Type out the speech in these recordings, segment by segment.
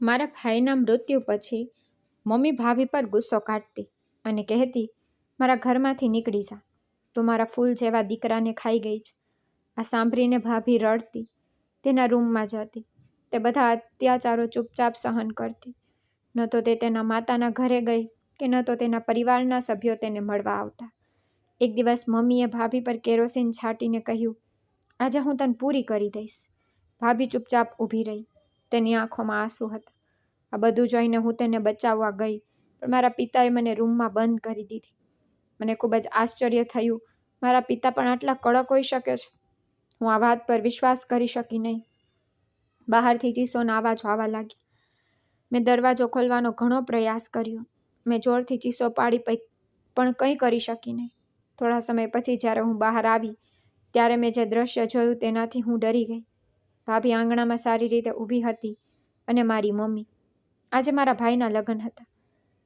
મારા ભાઈના મૃત્યુ પછી મમ્મી ભાભી પર ગુસ્સો કાઢતી અને કહેતી, મારા ઘરમાંથી નીકળી જા, તું મારા ફૂલ જેવા દીકરાને ખાઈ ગઈ છે. આ સાંભળીને ભાભી રડતી, તેના રૂમમાં જતી, તે બધા અત્યાચારો ચૂપચાપ સહન કરતી. ન તો તે તેના માતાના ઘરે ગઈ કે ન તો તેના પરિવારના સભ્યો તેને મળવા આવતા. એક દિવસ મમ્મીએ ભાભી પર કેરોસીન છાંટીને કહ્યું, આજે હું તને પૂરી કરી દઈશ. ભાભી ચૂપચાપ ઊભી રહી, તેની આંખોમાં આંસુ હતા. આ બધું જોઈને હું તેને બચાવવા ગઈ, પણ મારા પિતાએ મને રૂમમાં બંધ કરી દીધી. મને ખૂબ જ આશ્ચર્ય થયું, મારા પિતા પણ આટલા કડક હોઈ શકે છે. હું આ વાત પર વિશ્વાસ કરી શકી નહીં. બહારથી ચીસોના અવાજો આવવા લાગ્યા. મેં દરવાજો ખોલવાનો ઘણો પ્રયાસ કર્યો. મેં જોરથી ચીસો પાડી પણ કંઈ કરી શકી નહીં. થોડા સમય પછી જ્યારે હું બહાર આવી ત્યારે મેં જે દ્રશ્ય જોયું તેનાથી હું ડરી ગઈ. ભાભી આંગણામાં સારી રીતે ઊભી હતી અને મારી મમ્મી. આજે મારા ભાઈના લગ્ન હતા,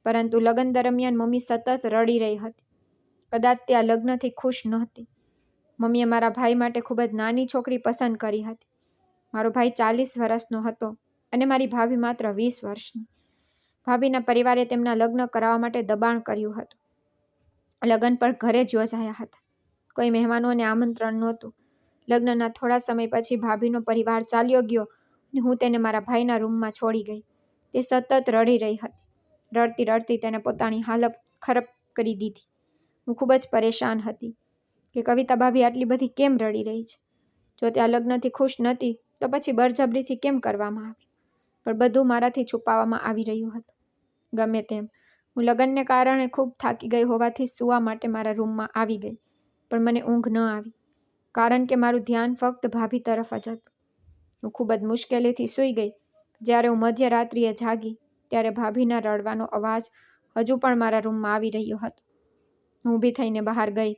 પરંતુ લગ્ન દરમિયાન મમ્મી સતત રડી રહી હતી. કદાચ તે આ લગ્નથી ખુશ નહોતી. મમ્મીએ મારા ભાઈ માટે ખૂબ જ નાની છોકરી પસંદ કરી હતી. મારો ભાઈ 40 વર્ષનો હતો અને મારી ભાભી માત્ર 20 વર્ષની. ભાભીના પરિવારે તેમના લગ્ન કરાવવા માટે દબાણ કર્યું હતું. લગ્ન પણ ઘરે જ યોજાયા હતા. કોઈ મહેમાનોને આમંત્રણ નહોતું. લગ્નના થોડા સમય પછી ભાભીનો પરિવાર ચાલ્યો ગયો અને હું તેને મારા ભાઈના રૂમમાં છોડી ગઈ. તે સતત રડી રહી હતી. રડતી રડતી તેને પોતાની હાલત ખરાબ કરી દીધી. હું ખૂબ જ પરેશાન હતી કે કવિતા ભાભી આટલી બધી કેમ રડી રહી છે. જો તે આ લગ્નથી ખુશ નહોતી તો પછી બળજબરીથી કેમ કરવામાં આવી. પણ બધું મારાથી છુપાવવામાં આવી રહ્યું હતું. ગમે તેમ, હું લગ્નને કારણે ખૂબ થાકી ગઈ હોવાથી સૂવા માટે મારા રૂમમાં આવી ગઈ, પણ મને ઊંઘ ન આવી, કારણ કે મારું ધ્યાન ફક્ત ભાભી તરફ જ હતું. હું ખૂબ જ મુશ્કેલીથી સૂઈ ગઈ. જ્યારે હું મધ્યરાત્રિએ જાગી ત્યારે ભાભીના રડવાનો અવાજ હજુ પણ મારા રૂમમાં આવી રહ્યો હતો. હું ઊભી થઈને બહાર ગઈ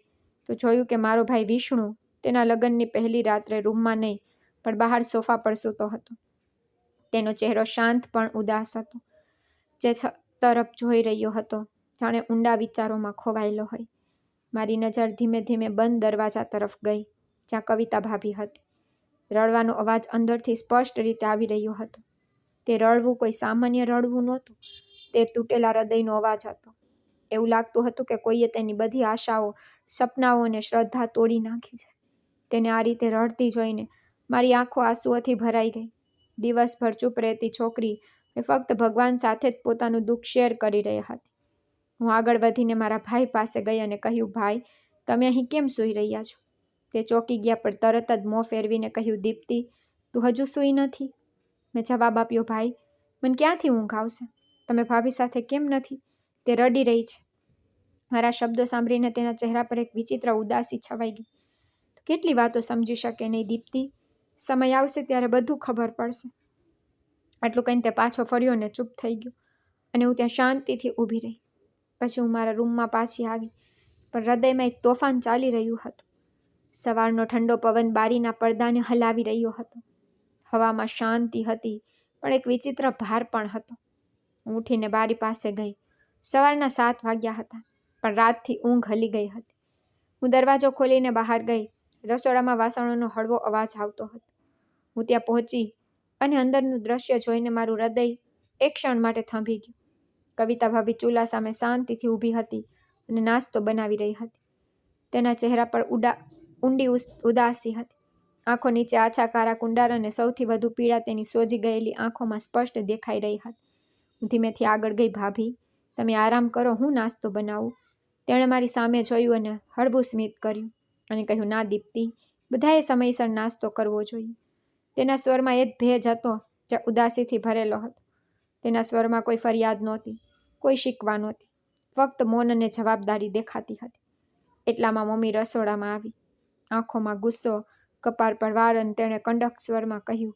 તો જોયું કે મારો ભાઈ વિષ્ણુ તેના લગ્નની પહેલી રાત્રે રૂમમાં નહીં પણ બહાર સોફા પર સૂતો હતો. તેનો ચહેરો શાંત પણ ઉદાસ હતો. જે તરફ જોઈ રહ્યો હતો જાણે ઊંડા વિચારોમાં ખોવાયેલો હોય. મારી નજર ધીમે ધીમે બંધ દરવાજા તરફ ગઈ જ્યાં કવિતા ભાભી હતી. રડવાનો અવાજ અંદરથી સ્પષ્ટ રીતે આવી રહ્યો હતો. તે રડવું કોઈ સામાન્ય રડવું નહોતું. તે તૂટેલા હૃદયનો અવાજ હતો. એવું લાગતું હતું કે કોઈએ તેની બધી આશાઓ, સપનાઓ અને શ્રદ્ધા તોડી નાખી છે. તેને આ રીતે રડતી જોઈને મારી આંખો આંસુઓથી ભરાઈ ગઈ. દિવસભર ચૂપ રહેતી છોકરી ફક્ત ભગવાન સાથે જ પોતાનું દુઃખ શેર કરી રહી હતી. હું આગળ વધીને મારા ભાઈ પાસે ગઈ અને કહ્યું, ભાઈ, તમે અહીં કેમ સૂઈ રહ્યા છો? તે ચોંકી ગયા પણ તરત જ મોં ફેરવીને કહ્યું, દીપ્તિ, તું હજુ સૂઈ નથી? મેં જવાબ આપ્યો, ભાઈ, મને ક્યાંથી ઊંઘ આવશે? તમે ભાભી સાથે કેમ નથી? તે રડી રહી છે. મારા શબ્દો સાંભળીને તેના ચહેરા પર એક વિચિત્ર ઉદાસી છવાઈ ગઈ. કેટલી વાતો સમજી શકે નહીં દીપ્તિ. સમય આવશે ત્યારે બધું ખબર પડશે. આટલું કહીને તે પાછો ફર્યો અને ચૂપ થઈ ગયો અને હું ત્યાં શાંતિથી ઊભી રહી. પછી હું મારા રૂમમાં પાછી આવી, પણ હૃદયમાં એક તોફાન ચાલી રહ્યું હતું. સવારનો ઠંડો પવન બારીના પડદાને હલાવી રહ્યો હતો. હવામાં શાંતિ હતી પણ એક વિચિત્ર ભાર પણ હતો. હું ઉઠીને બારી પાસે ગઈ. સવારના 7 વાગ્યા હતા પણ રાતથી ઊંઘ હલી ગઈ હતી. હું દરવાજો ખોલીને બહાર ગઈ. રસોડામાં વાસણોનો હળવો અવાજ આવતો હતો. હું ત્યાં પહોંચી અને અંદરનું દ્રશ્ય જોઈને મારું હૃદય એક ક્ષણ માટે થંભી ગયું. કવિતા ભાભી ચૂલા સામે શાંતિથી ઊભી હતી અને નાસ્તો બનાવી રહી હતી. તેના ચહેરા પર ઊંડી ઉદાસી હતી. આંખો નીચે આછા કાળા કુંડાર અને સૌથી વધુ પીડા તેની સોજી ગયેલી આંખોમાં સ્પષ્ટ દેખાઈ રહી હતી. હું ધીમેથી આગળ ગઈ. ભાભી, તમે આરામ કરો, હું નાસ્તો બનાવું. તેણે મારી સામે જોયું અને હળવું સ્મિત કર્યું અને કહ્યું, ના દીપ્તિ, બધાએ સમયસર નાસ્તો કરવો જોઈએ. તેના સ્વરમાં એ જ ભેજ હતો જે ઉદાસીથી ભરેલો હતો. તેના સ્વરમાં કોઈ ફરિયાદ નહોતી, કોઈ શીકવા નહોતી, ફક્ત મૌન અને જવાબદારી દેખાતી હતી. એટલામાં મમ્મી રસોડામાં આવી. આંખોમાં ગુસ્સો, કપાળ પર વાળ, અને તેણે કડક સ્વરમાં કહ્યું,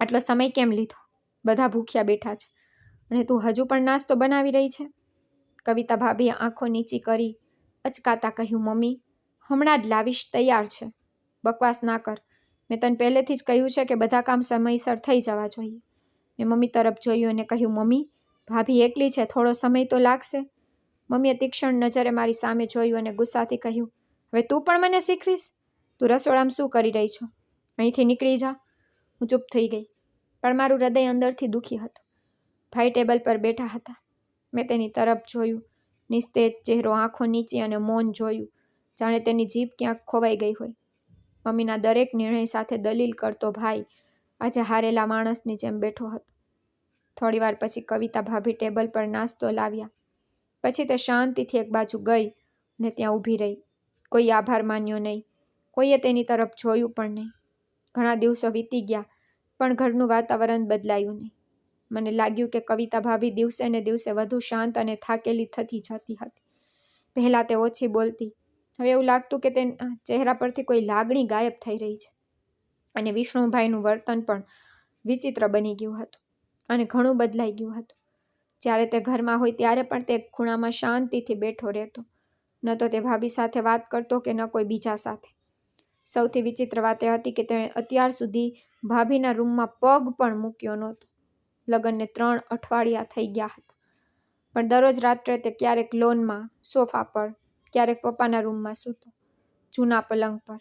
આટલો સમય કેમ લીધો? બધા ભૂખ્યા બેઠા છે અને તું હજુ પણ નાસ્તો બનાવી રહી છે? કવિતા ભાભીએ આંખો નીચી કરી અચકાતા કહ્યું, મમ્મી, હમણાં જ લાવીશ, તૈયાર છે. બકવાસ ના કર. મેં તને પહેલેથી જ કહ્યું છે કે બધા કામ સમયસર થઈ જવા જોઈએ. મેં મમ્મી તરફ જોયું અને કહ્યું, મમ્મી, ભાભી એકલી છે, થોડો સમય તો લાગશે. મમ્મીએ તીક્ષ્ણ નજરે મારી સામે જોયું અને ગુસ્સાથી કહ્યું, હવે તું પણ મને શીખવીશ? તું રસોડામાં શું કરી રહી છો? અહીંથી નીકળી જા. હું ચૂપ થઈ ગઈ. પણ મારું હૃદય અંદરથી દુઃખી હતું. ભાઈ ટેબલ પર બેઠા હતા. મેં તેની તરફ જોયું. નિસ્તેજ ચહેરો, આંખો નીચી અને મૌન જોયું, જાણે તેની જીભ ક્યાંક ખોવાઈ ગઈ હોય. મમ્મીના દરેક નિર્ણય સાથે દલીલ કરતો ભાઈ આજે હારેલા માણસની જેમ બેઠો હતો. થોડીવાર પછી કવિતા ભાભી ટેબલ પર નાસ્તો લાવ્યા. પછી તે શાંતિથી એક બાજુ ગઈ અને ત્યાં ઊભી રહી. કોઈ આભાર માન્યો નહીં. કોઈએ તેની તરફ જોયું પણ નહીં. ઘણા દિવસો વીતી ગયા, પણ ઘરનું વાતાવરણ બદલાયું નહીં. મને લાગ્યું કે કવિતા ભાભી દિવસે ને દિવસે વધુ શાંત અને થાકેલી થતી જતી હતી. પહેલાં તે ઓછી બોલતી. હવે એવું લાગતું કે તેના ચહેરા પરથી કોઈ લાગણી ગાયબ થઈ રહી છે. અને વિષ્ણુભાઈનું વર્તન પણ વિચિત્ર બની ગયું હતું અને ઘણું બદલાઈ ગયું હતું. જ્યારે તે ઘરમાં હોય ત્યારે પણ તે એક ખૂણામાં શાંતિથી બેઠો રહેતો. ન તો તે ભાભી સાથે વાત કરતો કે ન કોઈ બીજા સાથે. સૌથી વિચિત્ર વાત એ હતી કે તેણે અત્યાર સુધી ભાભીના રૂમમાં પગ પણ મૂક્યો નહોતો. લગ્નને 3 અઠવાડિયા થઈ ગયા હતા. પણ દરરોજ રાત્રે તે ક્યારેક લોનમાં, સોફા પર, ક્યારેક પપ્પાના રૂમમાં સૂતો, જૂના પલંગ પર.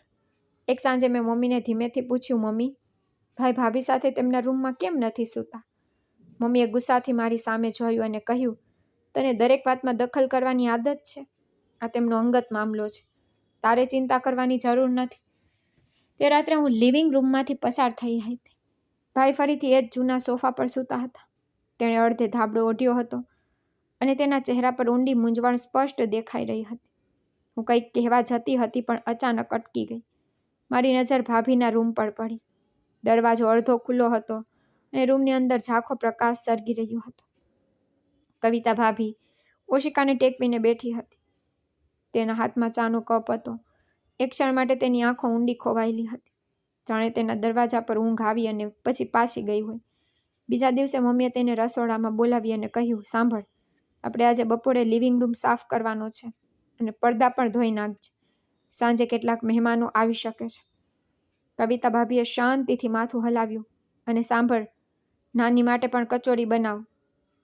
એક સાંજે મેં મમ્મીને ધીમેથી પૂછ્યું, મમ્મી, ભાઈ ભાભી સાથે તેમના રૂમમાં કેમ નથી સૂતા? મમ્મીએ ગુસ્સાથી મારી સામે જોયું અને કહ્યું, તને દરેક વાતમાં દખલ કરવાની આદત છે. આ તેમનો અંગત મામલો છે. તારે ચિંતા કરવાની જરૂર નથી. તે રાત્રે હું લિવિંગ રૂમમાંથી પસાર થઈ હતી. ભાઈ ફરીથી એ જ જૂના સોફા પર સૂતા હતા. તેણે અડધે ધાબળો ઓઢ્યો હતો અને તેના ચહેરા પર ઊંડી મૂંઝવણ સ્પષ્ટ દેખાઈ રહી હતી. હું કંઈક કહેવા જતી હતી પણ અચાનક અટકી ગઈ. મારી નજર ભાભીના રૂમ પર પડી. દરવાજો અડધો ખુલ્લો હતો અને રૂમની અંદર ઝાંખો પ્રકાશ સળગી રહ્યો હતો. કવિતા ભાભી ઓશિકાને ટેકવીને બેઠી હતી. તેના હાથમાં ચાનો કપ હતો. એક ક્ષણ માટે તેની આંખો ઊંડી ખોવાયેલી હતી, જાણે તેના દરવાજા પર ઊંઘ આવી અને પછી પાછી ગઈ હોય. બીજા દિવસે મમ્મીએ તેને રસોડામાં બોલાવી અને કહ્યું, સાંભળ, આપણે આજે બપોરે લિવિંગ રૂમ સાફ કરવાનો છે અને પડદા પણ ધોઈ નાખજે. સાંજે કેટલાક મહેમાનો આવી શકે છે. કવિતા ભાભીએ શાંતિથી માથું હલાવ્યું અને સાંભળ, નાની માટે પણ કચોરી બનાવ.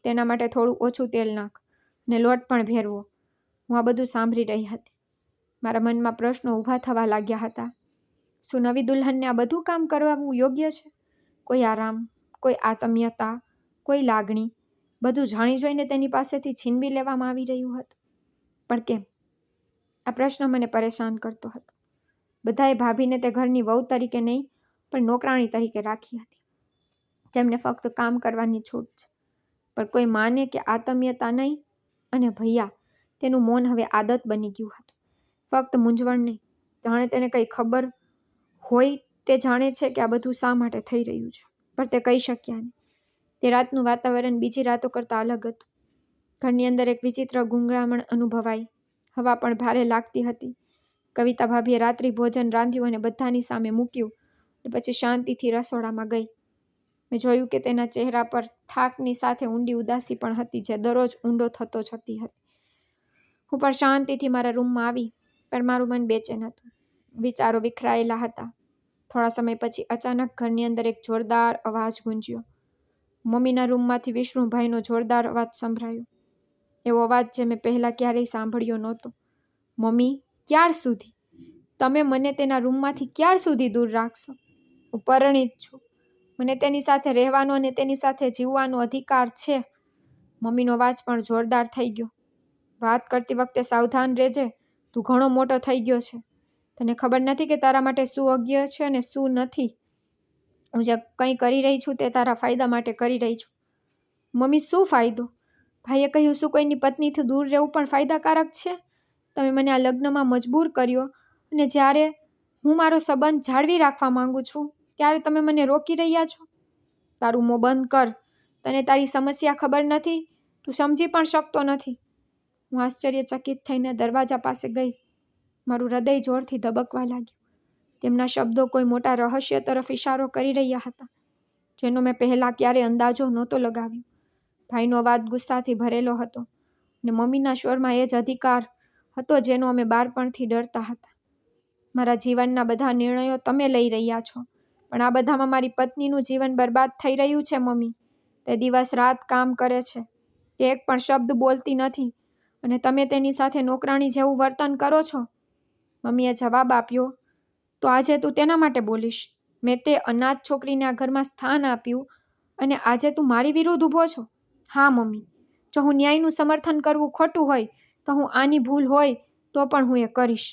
તેના માટે થોડું ઓછું તેલ નાખ અને લોટ પણ ભેરવો. હું આ બધું સાંભળી રહી હતી. મારા મનમાં પ્રશ્નો ઊભા થવા લાગ્યા હતા. શું નવી દુલ્હનને આ બધું કામ કરવું યોગ્ય છે? કોઈ આરામ, કોઈ આત્મીયતા, કોઈ લાગણી, બધું જાણી જોઈને તેની પાસેથી છીનવી લેવામાં આવી રહ્યું હતું. પણ કેમ? આ પ્રશ્ન મને પરેશાન કરતો હતો. બધાએ ભાભીને તે ઘરની વહુ તરીકે નહીં, પણ નોકરાણી તરીકે રાખી હતી. તેમને ફક્ત કામ કરવાની છૂટ છે. પણ કોઈ માને કે આત્મીયતા નહીં. અને ભૈયા, તેનું મૌન હવે આદત બની ગયું હતું. ફક્ત મૂંઝવણ નહીં, જાણે તેને કંઈ ખબર હોય. તે જાણે છે કે આ બધું શા માટે થઈ રહ્યું છે, પણ તે કહી શક્યા નહીં. તે રાતનું વાતાવરણ બીજી રાતો કરતાં અલગ હતું. ઘરની અંદર એક વિચિત્ર ગૂંગળામણ અનુભવાઈ. હવા પણ ભારે લાગતી હતી. કવિતા ભાભીએ રાત્રિ ભોજન રાંધ્યું અને બધાની સામે મૂક્યું અને પછી શાંતિથી રસોડામાં ગઈ. મેં જોયું કે તેના ચહેરા પર થાકની સાથે ઊંડી ઉદાસી પણ હતી, જે દરરોજ ઊંડો થતો જતી હતી. હું પણ શાંતિથી મારા રૂમમાં આવી, પણ મારું મન બેચેન હતું. વિચારો વિખરાયેલા હતા. થોડા સમય પછી અચાનક ઘરની અંદર એક જોરદાર અવાજ ગુંજ્યો. મમ્મીના રૂમમાંથી વિષ્ણુભાઈનો જોરદાર અવાજ સંભળાયો. એવો અવાજ જે મેં પહેલાં ક્યારેય સાંભળ્યો નહોતો. મમ્મી, ક્યાર સુધી? તમે મને તેના રૂમમાંથી ક્યાર સુધી દૂર રાખશો? હું પરિણીત છું. મને તેની સાથે રહેવાનો અને તેની સાથે જીવવાનો અધિકાર છે. મમ્મીનો અવાજ પણ જોરદાર થઈ ગયો. વાત કરતી વખતે સાવધાન રહેજે. તું ઘણો મોટો થઈ ગયો છે. તને ખબર નથી કે તારા માટે શું યોગ્ય છે અને શું નથી. હું જે કંઈ કરી રહી છું તે તારા ફાયદા માટે કરી રહી છું. મમ્મી, શું ફાયદો? ભાઈએ કહ્યું, શું કોઈની પત્નીથી દૂર રહેવું પણ ફાયદાકારક છે? તમે મને આ લગ્નમાં મજબૂર કર્યો અને જ્યારે હું મારો સંબંધ જાળવી રાખવા માંગુ છું ત્યારે તમે મને રોકી રહ્યા છો. તારું મોં બંધ કર. તને તારી સમસ્યા ખબર નથી. તું સમજી પણ શકતો નથી. હું આશ્ચર્યચકિત થઈને દરવાજા પાસે ગઈ. મારું હૃદય જોરથી ધબકવા લાગ્યું. તેમના શબ્દો કોઈ મોટા રહસ્ય તરફ ઇશારો કરી રહ્યા હતા, જેનો મેં પહેલાં ક્યારેય અંદાજો નહોતો લગાવ્યો. ભાઈનો અવાજ ગુસ્સાથી ભરેલો હતો અને મમ્મીના સ્વરમાં એ જ અધિકાર હતો જેનો અમે બાળપણથી ડરતા હતા. મારા જીવનના બધા નિર્ણયો તમે લઈ રહ્યા છો, પણ આ બધામાં મારી પત્નીનું જીવન બરબાદ થઈ રહ્યું છે. મમ્મી, તે દિવસ રાત કામ કરે છે. તે એક પણ શબ્દ બોલતી નથી અને તમે તેની સાથે નોકરાણી જેવું વર્તન કરો છો. મમ્મીએ જવાબ આપ્યો, તો આજે તું તેના માટે બોલીશ? મેં તે અનાથ છોકરીને આ ઘરમાં સ્થાન આપ્યું અને આજે તું મારી વિરુદ્ધ ઊભો છો? હા મમ્મી, જો હું ન્યાયનું સમર્થન કરવું ખોટું હોય તો હું આની ભૂલ હોય તો પણ હું એ કરીશ.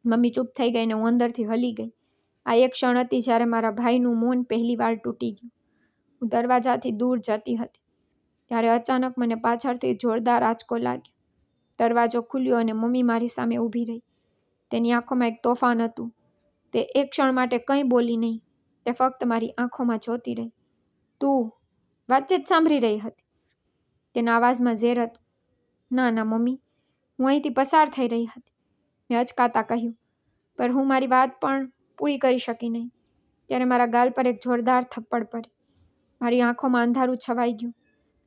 મમ્મી ચૂપ થઈ ગઈ ને હું અંદરથી હલી ગઈ. આ એક ક્ષણ હતી જ્યારે મારા ભાઈનું મૌન પહેલી વાર તૂટી ગયું. હું દરવાજાથી દૂર જતી હતી ત્યારે અચાનક મને પાછળથી જોરદાર આંચકો લાગ્યો. દરવાજો ખુલ્યો અને મમ્મી મારી સામે ઊભી રહી. તેની આંખોમાં એક તોફાન હતું. તે એક ક્ષણ માટે કંઈ બોલી નહીં. તે ફક્ત મારી આંખોમાં જોતી રહી. તું વાતચીત સાંભળી રહી હતી? તેના અવાજમાં ઝેર હતું. ના ના મમ્મી, હું અહીંથી પસાર થઈ રહી હતી, મેં અચકાતા કહ્યું. પર હું મારી વાત પણ પૂરી કરી શકી નહીં. ત્યારે મારા ગાલ પર એક જોરદાર થપ્પડ પડી. મારી આંખોમાં અંધારું છવાઈ ગયું.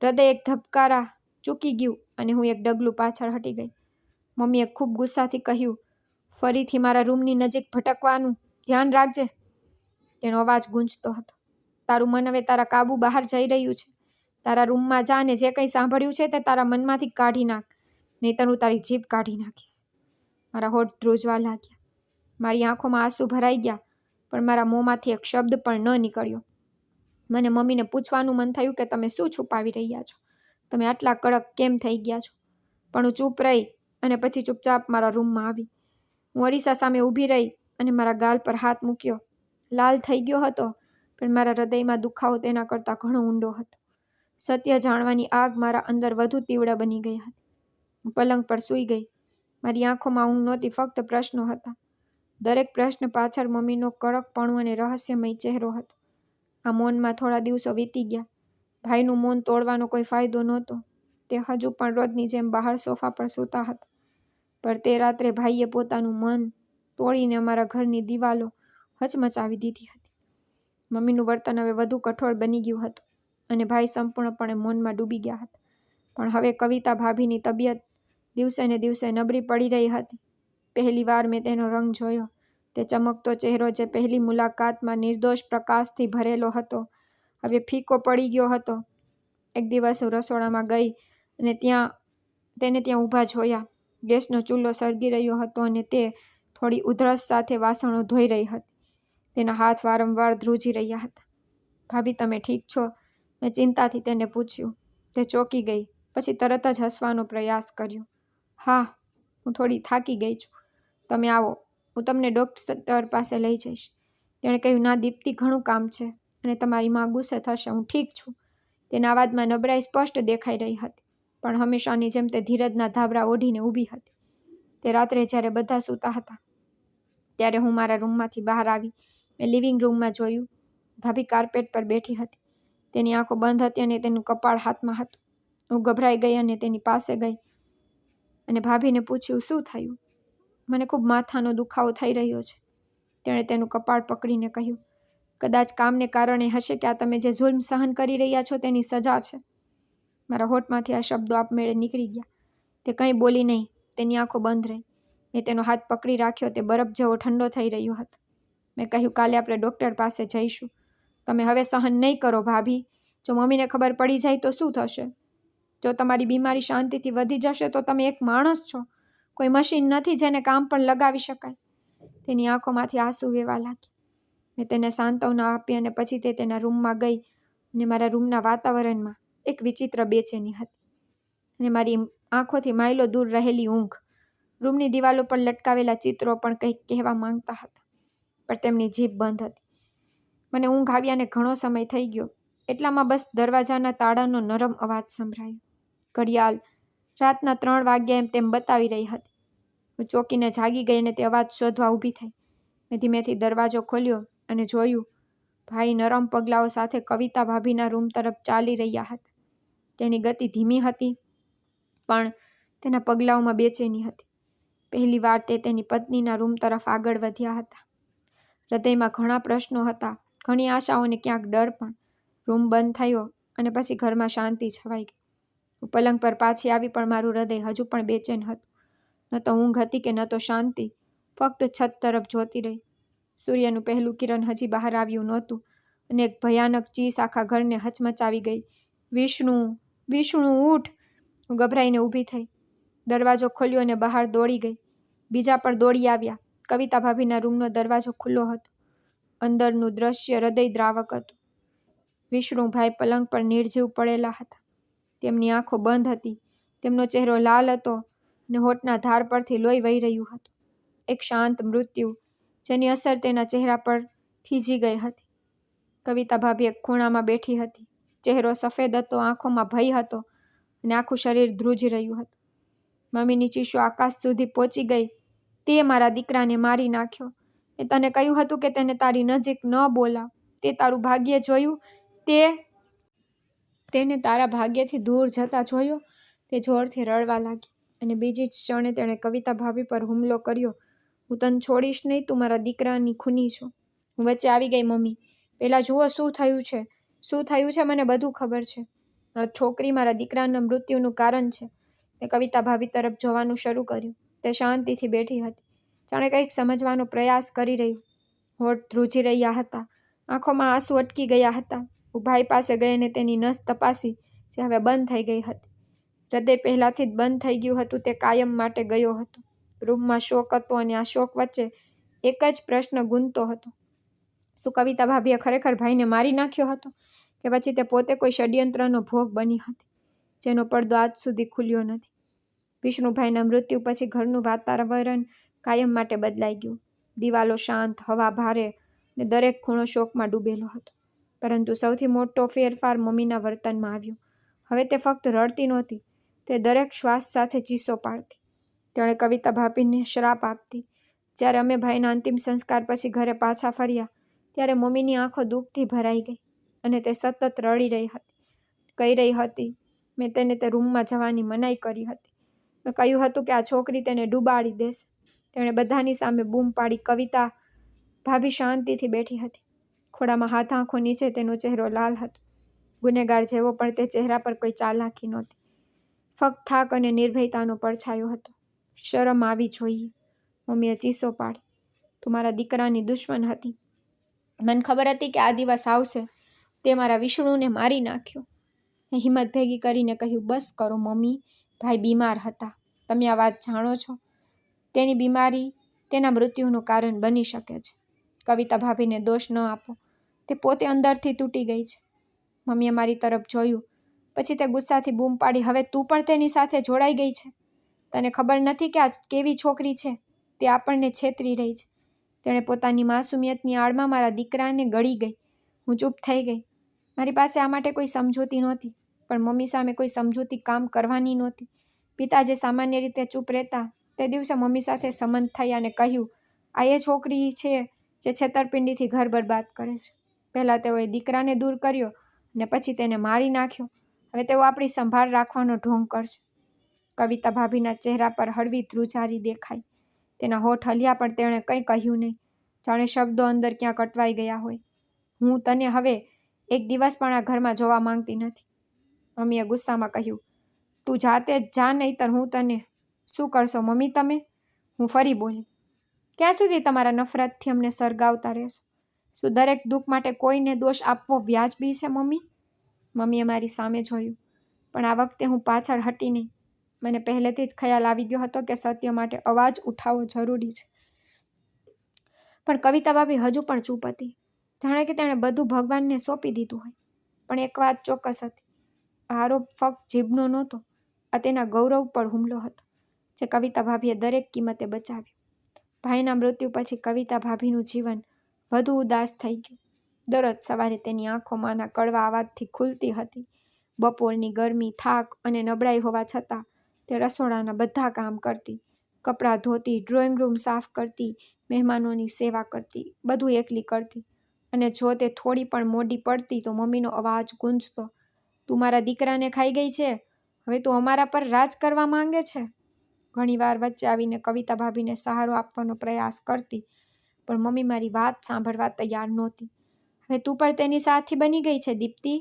હૃદય એક ધબકારા ચૂકી ગયું અને હું એક ડગલું પાછળ હટી ગઈ. મમ્મીએ ખૂબ ગુસ્સાથી કહ્યું, ફરીથી મારા રૂમની નજીક ભટકવાનું ધ્યાન રાખજે. તેનો અવાજ ગૂંજતો હતો. તારું મન હવે તારા કાબુ બહાર જઈ રહ્યું છે. તારા રૂમમાં જા અને જે કંઈ સાંભળ્યું છે તે તારા મનમાંથી કાઢી નાખ, નહીંતર હું તારી જીભ કાઢી નાખીશ. મારા હોઠ ધ્રુજવા લાગ્યા. મારી આંખોમાં આંસુ ભરાઈ ગયા, પણ મારા મોંમાંથી એક શબ્દ પણ ન નીકળ્યો. મને મમ્મીને પૂછવાનું મન થયું કે તમે શું છુપાવી રહ્યા છો? તમે આટલા કડક કેમ થઈ ગયા છો? પણ હું ચૂપ રહી અને પછી ચૂપચાપ મારા રૂમમાં આવી. હું અરીસા સામે ઊભી રહી અને મારા ગાલ પર હાથ મૂક્યો. લાલ થઈ ગયો હતો, પણ મારા હૃદયમાં દુખાવો તેના કરતાં ઘણો ઊંડો હતો. સત્ય જાણવાની આગ મારા અંદર વધુ તીવ્ર બની ગઈ હતી. હું પલંગ પર સૂઈ ગઈ. મારી આંખોમાં ઊંઘ નહોતી, ફક્ત પ્રશ્નો હતા. દરેક પ્રશ્ન પાછળ મમ્મીનો કડકપણું અને રહસ્યમય ચહેરો હતો. આ મૌનમાં થોડા દિવસો વીતી ગયા. ભાઈનું મૌન તોડવાનો કોઈ ફાયદો નહોતો. તે હજુ પણ રોજની જેમ બહાર સોફા પર સૂતા હતા. પર તે રાત્રે ભાઈએ પોતાનું મન તોડીને અમારા ઘરની દિવાલો હચમચાવી દીધી હતી. મમ્મીનું વર્તન હવે વધુ કઠોર બની ગયું હતું અને ભાઈ સંપૂર્ણપણે મૌનમાં ડૂબી ગયા હતા. પણ હવે કવિતા ભાભીની તબિયત દિવસે ને દિવસે નબળી પડી રહી હતી. પહેલી વાર મેં તેનો રંગ જોયો. તે ચમકતો ચહેરો જે પહેલી મુલાકાતમાં નિર્દોષ પ્રકાશથી ભરેલો હતો, હવે ફીકો પડી ગયો હતો. એક દિવસ હું રસોડામાં ગઈ અને તેને ત્યાં ઊભા જોયા. ગેસનો ચૂલો સળગી રહ્યો હતો અને તે થોડી ઉધરસ સાથે વાસણો ધોઈ રહી હતી. તેના હાથ વારંવાર ધ્રુજી રહ્યા હતા. ભાભી, તમે ઠીક છો? મેં ચિંતાથી તેને પૂછ્યું. તે ચોંકી ગઈ, પછી તરત જ હસવાનો પ્રયાસ કર્યો. હા, હું થોડી થાકી ગઈ છું. તમે આવો, હું તમને ડૉક્ટર પાસે લઈ જઈશ. તેણે કહ્યું, ના દીપ્તિ, ઘણું કામ છે અને તમારી માં ગુસ્સે થશે. હું ઠીક છું. તેના અવાજમાં નબળાઈ સ્પષ્ટ દેખાઈ રહી હતી, પણ હંમેશાની જેમ તે ધીરજના ધાબળા ઓઢીને ઊભી હતી. તે રાત્રે જ્યારે બધા સૂતા હતા ત્યારે હું મારા રૂમમાંથી બહાર આવી. મેં લિવિંગ રૂમમાં જોયું. ભાભી કાર્પેટ પર બેઠી હતી. તેની આંખો બંધ હતી અને તેનું કપાળ હાથમાં હતું. હું ગભરાઈ ગઈ અને તેની પાસે ગઈ અને ભાભીને પૂછ્યું, શું થયું? મને ખૂબ માથાનો દુખાવો થઈ રહ્યો છે. તેણે તેનું કપાળ પકડીને કહ્યું, કદાચ કામને કારણે હશે કે આ તમે જે જુલ્મ સહન કરી રહ્યા છો તેની સજા છે. મારા હોઠમાંથી આ શબ્દો આપમેળે નીકળી ગયા. તે કંઈ બોલી નહીં. તેની આંખો બંધ રહી. મેં તેનો હાથ પકડી રાખ્યો. તે બરફ જેવો ઠંડો થઈ રહ્યો હતો. મેં કહ્યું, કાલે આપણે ડૉક્ટર પાસે જઈશું. તમે હવે સહન નહીં કરો ભાભી. જો મમ્મીને ખબર પડી જાય તો શું થશે? જો તમારી બીમારી શાંતિથી વધી જશે તો તમે એક માણસ છો, કોઈ મશીન નથી જેને કામ પણ લગાવી શકાય. તેની આંખોમાંથી આંસુ વહેવા લાગ્યા. મેં તેને સાંત્વના આપી અને પછી તે તેના રૂમમાં ગઈ અને મારા રૂમના વાતાવરણમાં એક વિચિત્ર બેચેની હતી અને મારી આંખોથી માઇલો દૂર રહેલી ઊંઘ. રૂમની દિવાલો પર લટકાવેલા ચિત્રો પણ કંઈક કહેવા માંગતા હતા, પણ તેમની જીભ બંધ હતી. મને ઊંઘ આવ્યાને ઘણો સમય થઈ ગયો. એટલામાં બસ દરવાજાના તાળાનો નરમ અવાજ સંભળાયો. ઘડિયાળ રાતના 3 વાગ્યા એમ તેમ બતાવી રહી હતી. હું ચોંકીને જાગી ગઈ અને તે અવાજ શોધવા ઊભી થઈ. મેં ધીમેથી દરવાજો ખોલ્યો અને જોયું, ભાઈ નરમ પગલાઓ સાથે કવિતા ભાભીના રૂમ તરફ ચાલી રહ્યા હતા. તેની ગતિ ધીમી હતી, પણ તેના પગલાઓમાં બેચેની હતી. પહેલી વાર તે તેની પત્નીના રૂમ તરફ આગળ વધ્યા હતા. હૃદયમાં ઘણા પ્રશ્નો હતા, ઘણી આશાઓ અને ક્યાંક ડર પણ. રૂમ બંધ થયો અને પછી ઘરમાં શાંતિ છવાઈ ગઈ. હું પલંગ પર પાછી આવી, પણ મારું હૃદય હજુ પણ બેચેન હતું. ન તો ઊંઘ હતી કે ન તો શાંતિ. ફક્ત છત તરફ જોતી રહી. સૂર્યનું પહેલું કિરણ હજી બહાર આવ્યું નહોતું અને એક ભયાનક ચીસ આખા ઘરને હચમચાવી ગઈ. વિષ્ણુ, વિષ્ણુ, ઊઠ! હું ગભરાઈને ઊભી થઈ. દરવાજો ખોલ્યો અને બહાર દોડી ગઈ. બીજા પણ દોડી આવ્યા. કવિતા ભાભીના રૂમનો દરવાજો ખુલ્લો હતો. અંદરનું દ્રશ્ય હૃદયદ્રાવક હતું. વિષ્ણુભાઈ પલંગ પર નિર્જીવ પડેલા હતા. તેમની આંખો બંધ હતી. તેમનો ચહેરો લાલ હતો અને હોઠના ધાર પરથી લોહી વહી રહ્યું હતું. એક શાંત મૃત્યુ જેની અસર તેના ચહેરા પર થીજી ગઈ હતી. કવિતા ભાભી એક ખૂણામાં બેઠી હતી. ચહેરો સફેદ હતો, આંખોમાં ભય હતો અને આખું શરીર ધ્રુજી રહ્યું હતું. મમ્મીની ચીસો આકાશ સુધી પહોંચી ગઈ. તે મારા દીકરાને મારી નાખ્યો. મેં તને કહ્યું હતું કે તેને તારી નજીક ન બોલાવ. તે તારું ભાગ્ય જોયું? તેને તારા ભાગ્યથી દૂર જતા જોયો? તે જોરથી રડવા લાગી અને બીજી જ ક્ષણે તેણે કવિતા ભાભી પર હુમલો કર્યો. હું તને છોડીશ નહીં, તું મારા દીકરાની ખૂની છો. હું વચ્ચે આવી ગઈ. મમ્મી, પહેલાં જુઓ શું થયું છે. મને બધું ખબર છે. આ છોકરી મારા દીકરાના મૃત્યુનું કારણ છે. મેં કવિતા ભાભી તરફ જોવાનું શરૂ કર્યું. તે શાંતિથી બેઠી હતી, જાણે કંઈક સમજવાનો પ્રયાસ કરી રહ્યું. હોઠ ધ્રુજી રહ્યા હતા, આંખોમાં આંસુ અટકી ગયા હતા. હું ભાઈ પાસે ગઈ અને તેની નસ તપાસી, જે હવે બંધ થઈ ગઈ હતી. હૃદય પહેલાંથી જ બંધ થઈ ગયું હતું. તે કાયમ માટે ગયો હતો. રૂમમાં શોક હતો અને આ શોક વચ્ચે એક જ પ્રશ્ન ગૂંજતો હતો. શું કવિતા ભાભીએ ખરેખર ભાઈને મારી નાખ્યો હતો કે પછી તે પોતે કોઈ ષડયંત્રનો ભોગ બની હતી, જેનો પડદો આજ સુધી ખુલ્યો નથી? વિષ્ણુભાઈના મૃત્યુ પછી ઘરનું વાતાવરણ કાયમ માટે બદલાઈ ગયું. દિવાલો શાંત, હવા ભારે ને દરેક ખૂણો શોકમાં ડૂબેલો હતો. પરંતુ સૌથી મોટો ફેરફાર મમ્મીના વર્તનમાં આવ્યો. હવે તે ફક્ત રડતી નહોતી, તે દરેક શ્વાસ સાથે ચીસો પાડતી. તેણે કવિતા ભાભીને શ્રાપ આપતી. જ્યારે અમે ભાઈના અંતિમ સંસ્કાર પછી ઘરે પાછા ફર્યા, ત્યારે મમ્મીની આંખો દુઃખથી ભરાઈ ગઈ અને તે સતત રડી રહી હતી. કહી રહી હતી, મેં તેને તે રૂમમાં જવાની મનાઈ કરી હતી. મેં કહ્યું હતું કે આ છોકરી તેને ડૂબાડી દેશે. તેણે બધાની સામે બૂમ પાડી. કવિતા ભાભી શાંતિથી બેઠી હતી, ખોળામાં હાથ, આંખો નીચે. તેનો ચહેરો લાલ હતો, ગુનેગાર જેવો, પણ તે ચહેરા પર કોઈ ચાલાકી નહોતી. ફક્ત થાક અને નિર્ભયતાનો પડછાયો હતો. શરમ આવી જોઈએ. મમ્મીએ ચીસો પાડી. તું મારા દીકરાની દુશ્મન હતી. મને ખબર હતી કે આ દિવસ આવશે. તે મારા વિષ્ણુને મારી નાખ્યો. મેં હિંમત ભેગી કરીને કહ્યું, બસ કરો મમ્મી, ભાઈ બીમાર હતા. તમે આ વાત જાણો છો? તેની બીમારી તેના મૃત્યુનું કારણ બની શકે છે. કવિતા ભાભીને દોષ ન આપો. તે પોતે અંદરથી તૂટી ગઈ છે. મમ્મીએ મારી તરફ જોયું. પછી તે ગુસ્સાથી બૂમ પાડી, હવે તું પણ તેની સાથે જોડાઈ ગઈ છે? તને ખબર નથી કે આ કેવી છોકરી છે? તે આપણને છેતરી રહી છે. તેણે પોતાની માસુમિયતની આડમાં મારા દીકરાને ગળી ગઈ. હું ચૂપ થઈ ગઈ. મારી પાસે આ માટે કોઈ સમજૂતી નહોતી, પણ મમ્મી સામે કોઈ સમજૂતી કામ કરવાની નહોતી. પિતા જે સામાન્ય રીતે ચૂપ રહેતા, તે દિવસે મમ્મી સાથે સંમત થયા અને કહ્યું, આ એ છોકરી છે જે છેતરપિંડીથી ઘર બરબાદ કરે છે. પહેલાં તેઓએ દીકરાને દૂર કર્યો અને પછી તેને મારી નાખ્યો. હવે તેઓ આપણી સંભાળ રાખવાનો ઢોંગ કરશે. કવિતા ભાભીના ચહેરા પર હળવી ધ્રુજારી દેખાઈ. તેના હોઠ હલ્યા, પણ તેણે કંઈ કહ્યું નહીં, જાણે શબ્દો અંદર ક્યાંક અટવાઈ ગયા હોય. હું તને હવે એક દિવસ પણ આ ઘરમાં જોવા માંગતી નથી. મમ્મીએ ગુસ્સામાં કહ્યું, તું જાતે જ જા, નહીંતર હું તને. શું કરશો મમ્મી તમે? હું ફરી બોલી. ક્યાં સુધી તમારા નફરતથી અમને સળગાવતા રહેશો? શું દરેક દુઃખ માટે કોઈને દોષ આપવો વ્યાજબી છે મમ્મી? મમ્મીએ મારી સામે જોયું, પણ આ વખતે હું પાછળ હટી નહીં. મને પહેલેથી જ ખ્યાલ આવી ગયો હતો કે સત્ય માટે અવાજ ઉઠાવવો જરૂરી છે. પણ કવિતા ભાભી હજુ પણ ચૂપ હતી, જાણે કે તેણે બધું ભગવાનને સોંપી દીધું હોય. પણ એક વાત ચોક્કસ હતી, આરોપ ફક્ત જીભનો નહોતો, આ તેના ગૌરવ પર હુમલો હતો, જે કવિતા ભાભીએ દરેક કિંમતે બચાવ્યું. ભાઈના મૃત્યુ પછી કવિતા ભાભીનું જીવન વધુ ઉદાસ થઈ ગયું. દરરોજ સવારે તેની આંખો માના કડવા અવાજથી ખુલતી હતી. બપોરની ગરમી, થાક અને નબળાઈ હોવા છતાં તે રસોડાના બધા કામ કરતી, કપડાં ધોતી, ડ્રોઈંગ રૂમ સાફ કરતી, મહેમાનોની સેવા કરતી, બધું એકલી કરતી. અને જો તે થોડી પણ મોડી પડતી તો મમ્મીનો અવાજ ગૂંજતો, તું મારા દીકરાને ખાઈ ગઈ છે, હવે તું અમારા પર રાજ કરવા માંગે છે. ઘણીવાર વચ્ચે આવીને કવિતા ભાભીને સહારો આપવાનો પ્રયાસ કરતી, પણ મમ્મી મારી વાત સાંભળવા તૈયાર નહોતી. હવે તું પણ તેની સાથી બની ગઈ છે દીપ્તિ.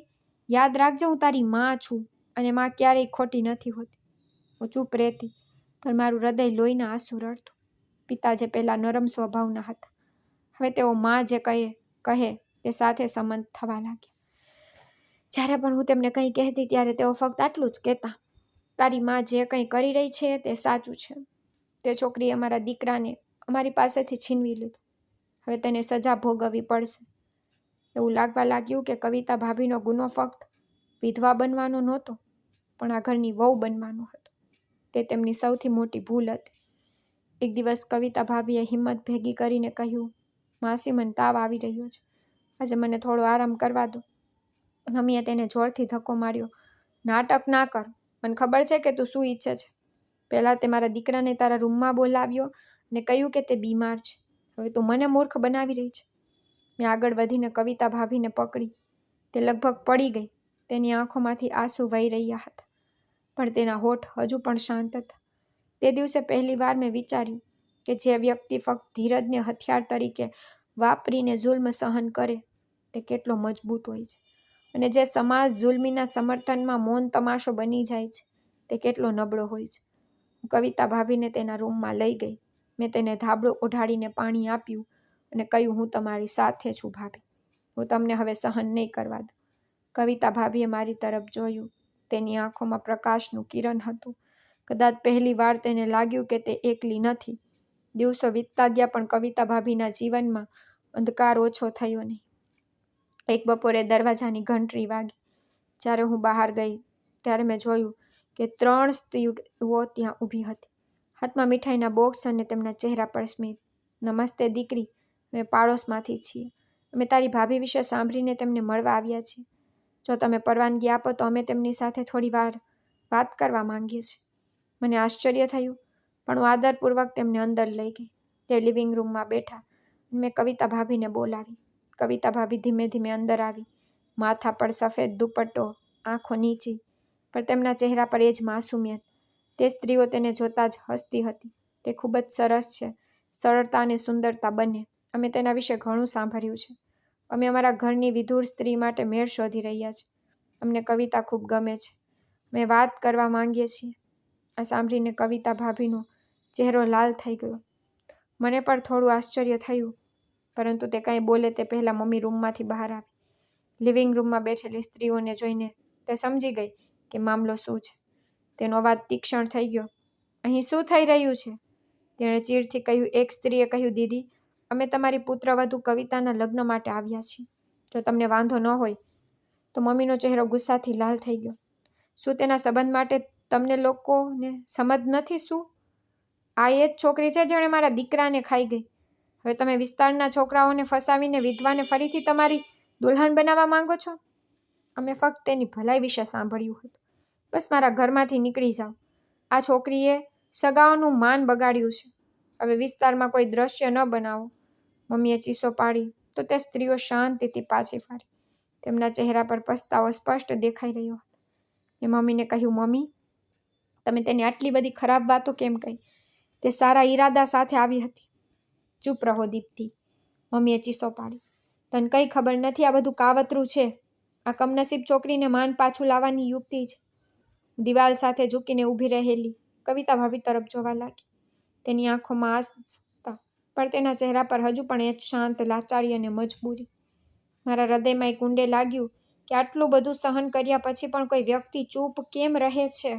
યાદ રાખજે, હું તારી માં છું અને માં ક્યારેય ખોટી નથી હોતી. હું ચૂપ રહેતી, પણ મારું હૃદય લોહીના આંસુ રડતું. પિતા જે પહેલાં નરમ સ્વભાવના હતા, હવે તેઓ માં જે કહે તે સાથે સંમત થવા લાગ્યા. જ્યારે પણ હું તેમને કંઈ કહેતી ત્યારે તેઓ ફક્ત આટલું જ કહેતા, તારી માં જે કંઈ કરી રહી છે તે સાચું છે. તે છોકરીએ અમારા દીકરાને અમારી પાસેથી છીનવી લીધું. હવે તેને સજા ભોગવવી પડશે. એવું લાગવા લાગ્યું કે કવિતા ભાભીનો ગુનો ફક્ત વિધવા બનવાનો નહોતો, પણ આ ઘરની વહુ બનવાનો હતો. તે તેમની સૌથી મોટી ભૂલ હતી. એક દિવસ કવિતા ભાભીએ હિંમત ભેગી કરીને કહ્યું, માસી, મને તાવ આવી રહ્યો છે, આજે મને થોડો આરામ કરવા દો. મમ્મીએ તેને જોરથી ધક્કો માર્યો. નાટક ના કર, મને ખબર છે કે તું શું ઈચ્છે છે. પહેલાં તે મારા દીકરાને તારા રૂમમાં બોલાવ્યો અને કહ્યું કે તે બીમાર છે. હવે તું મને મૂર્ખ બનાવી રહી છે. મેં આગળ વધીને કવિતા ભાભીને પકડી. તે લગભગ પડી ગઈ. તેની આંખોમાંથી આંસુ વહી રહ્યા હતા, પણ તેના હોઠ હજુ પણ શાંત હતા. તે દિવસે પહેલીવાર મેં વિચાર્યું કે જે વ્યક્તિ ફક્ત ધીરજને હથિયાર તરીકે વાપરીને જુલ્મ સહન કરે તે કેટલો મજબૂત હોય છે, અને જે સમાજ જુલ્મીના સમર્થનમાં મૌન તમાશો બની જાય છે તે કેટલો નબળો હોય છે. હું કવિતા ભાભીને તેના રૂમમાં લઈ ગઈ. મેં તેને ધાબળો ઓઢાડીને પાણી આપ્યું અને કહ્યું, હું તમારી સાથે છું ભાભી, હું તમને હવે સહન નહીં કરવા દઉં. કવિતા ભાભીએ મારી તરફ જોયું. તેની આંખોમાં પ્રકાશનું કિરણ હતું. કદાચ પહેલી વાર તેને લાગ્યું કે તે એકલી નથી. દિવસો વીતતા ગયા, પણ કવિતા ભાભીના જીવનમાં અંધકાર ઓછો થયો નહીં. એક બપોરે દરવાજાની ઘંટડી વાગી. જ્યારે હું બહાર ગઈ ત્યારે મેં જોયું કે 3 સ્ત્રીઓ ત્યાં ઊભી હતી, હાથમાં મીઠાઈના બોક્સ અને તેમના ચહેરા પર સ્મિત. નમસ્તે દીકરી, અમે પાડોશમાંથી છીએ. અમે તારી ભાભી વિશે સાંભળીને તેમને મળવા આવ્યા છીએ. જો તમે પરવાનગી આપો તો અમે તેમની સાથે થોડી વાર વાત કરવા માંગીએ છીએ. મને આશ્ચર્ય થયું, પણ હું આદરપૂર્વક તેમને અંદર લઈ ગઈ. તે લિવિંગ રૂમમાં બેઠા અને મેં કવિતા ભાભીને બોલાવી. કવિતા ભાભી ધીમે ધીમે અંદર આવી. માથા પર સફેદ દુપટ્ટો, આંખો નીચી, પણ તેમના ચહેરા પર એ જ માસુમિયત. તે સ્ત્રીઓ તેને જોતા જ હસતી હતી. તે ખૂબ જ સરસ છે, સરળતા અને સુંદરતા બંને. અમે તેના વિશે ઘણું સાંભળ્યું છે. અમે અમારા ઘરની વિધુર સ્ત્રી માટે મેળ શોધી રહ્યા છીએ. અમને કવિતા ખૂબ ગમે છે. અમે વાત કરવા માંગીએ છીએ. આ સાંભળીને કવિતા ભાભીનો ચહેરો લાલ થઈ ગયો. મને પણ થોડું આશ્ચર્ય થયું, પરંતુ તે કંઈ બોલે તે પહેલાં મમ્મી રૂમમાંથી બહાર આવી. લિવિંગ રૂમમાં બેઠેલી સ્ત્રીઓને જોઈને તે સમજી ગઈ કે મામલો શું છે. તેનો અવાજ તીક્ષ્ણ થઈ ગયો. અહીં શું થઈ રહ્યું છે? તેણે ચીડથી કહ્યું. એક સ્ત્રીએ કહ્યું, દીદી, અમે તમારી પુત્રવધુ કવિતાના લગ્ન માટે આવ્યા છીએ. જો તમને વાંધો ન હોય તો. મમ્મીનો ચહેરો ગુસ્સાથી લાલ થઈ ગયો. શું તેના સંબંધ માટે તમને લોકોને સમજ નથી? શું આ એ જ છોકરી છે જેણે મારા દીકરાને ખાઈ ગઈ? હવે તમે વિસ્તારના છોકરાઓને ફસાવીને વિધવાને ફરીથી તમારી દુલ્હન બનાવવા માંગો છો? અમે ફક્ત તેની ભલાઈ વિશે સાંભળ્યું હતું. બસ મારા ઘરમાંથી નીકળી જાઓ. આ છોકરીએ સગાઓનું માન બગાડ્યું છે. હવે વિસ્તારમાં કોઈ દ્રશ્ય ન બનાવો. મમ્મીએ ચીસો પાડી તો તે સ્ત્રીઓ શાંતિથી પાછી ફરી. તેમના ચહેરા પર પસ્તાવો સ્પષ્ટ દેખાઈ રહ્યો હતો. મેં મમ્મીને કહ્યું, મમ્મી, તમે તેને આટલી બધી ખરાબ વાતો કેમ કહી? તે સારા ઈરાદા સાથે આવી હતી. ચૂપ રહો દીપ્તિ, મમ્મીએ ચીસો પાડી. તને કંઈ ખબર નથી, આ બધું કાવતરું છે. આ કમનસીબ છોકરીને માન પાછું લાવવાની યુક્તિ છે. દિવાલ સાથે ઝૂકીને ઊભી રહેલી કવિતા ભાભી તરફ જોવા લાગી. તેની આંખોમાં આંસુ હતા, પણ તેના ચહેરા પર હજુ પણ એ શાંત લાચારી અને મજબૂરી. મારા હૃદયમાં એક ઊંડે લાગ્યું કે આટલું બધું સહન કર્યા પછી પણ કોઈ વ્યક્તિ ચૂપ કેમ રહે છે?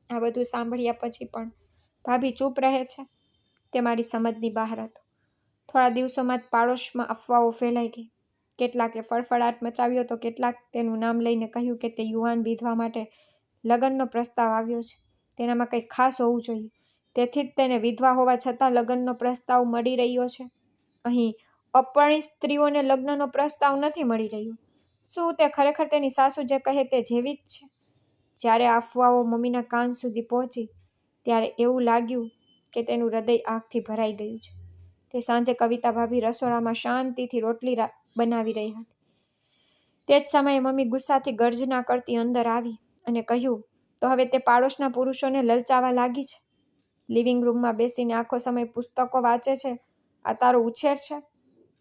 આ બધું સાંભળ્યા પછી પણ ભાભી ચૂપ રહે છે, તે મારી સમજની બહાર હતું. થોડા દિવસોમાં જ પાડોશમાં અફવાઓ ફેલાઈ ગઈ. કેટલાકે ફળફળાટ મચાવ્યો તો કેટલાક તેનું નામ લઈને કહ્યું કે તે યુવાન વિધવા માટે લગ્નનો પ્રસ્તાવ આવ્યો છે. તેનામાં કંઈક ખાસ હોવું જોઈએ, તેથી જ તેને વિધવા હોવા છતાં લગ્નનો પ્રસ્તાવ મળી રહ્યો છે. અહીં અપરિણીત સ્ત્રીઓને લગ્નનો પ્રસ્તાવ નથી મળી રહ્યો. શું તે ખરેખર તેની સાસુ જે કહે તે જેવી જ છે? જ્યારે અફવાઓ મમ્મીના કાન સુધી પહોંચી ત્યારે એવું લાગ્યું કે તેનું હૃદય આગથી ભરાઈ ગયું છે. તે સાંજે કવિતા ભાભી રસોડામાં શાંતિથી રોટલી બનાવી રહી હતી. તે જ સમયે મમ્મી ગુસ્સાથી ગર્જના કરતી અંદર આવી અને કહ્યું, તો હવે તે પાડોશના પુરુષોને લલચાવા લાગી છે. લિવિંગ રૂમમાં બેસીને આખો સમય પુસ્તકો વાંચે છે. આ તારો ઉછેર છે?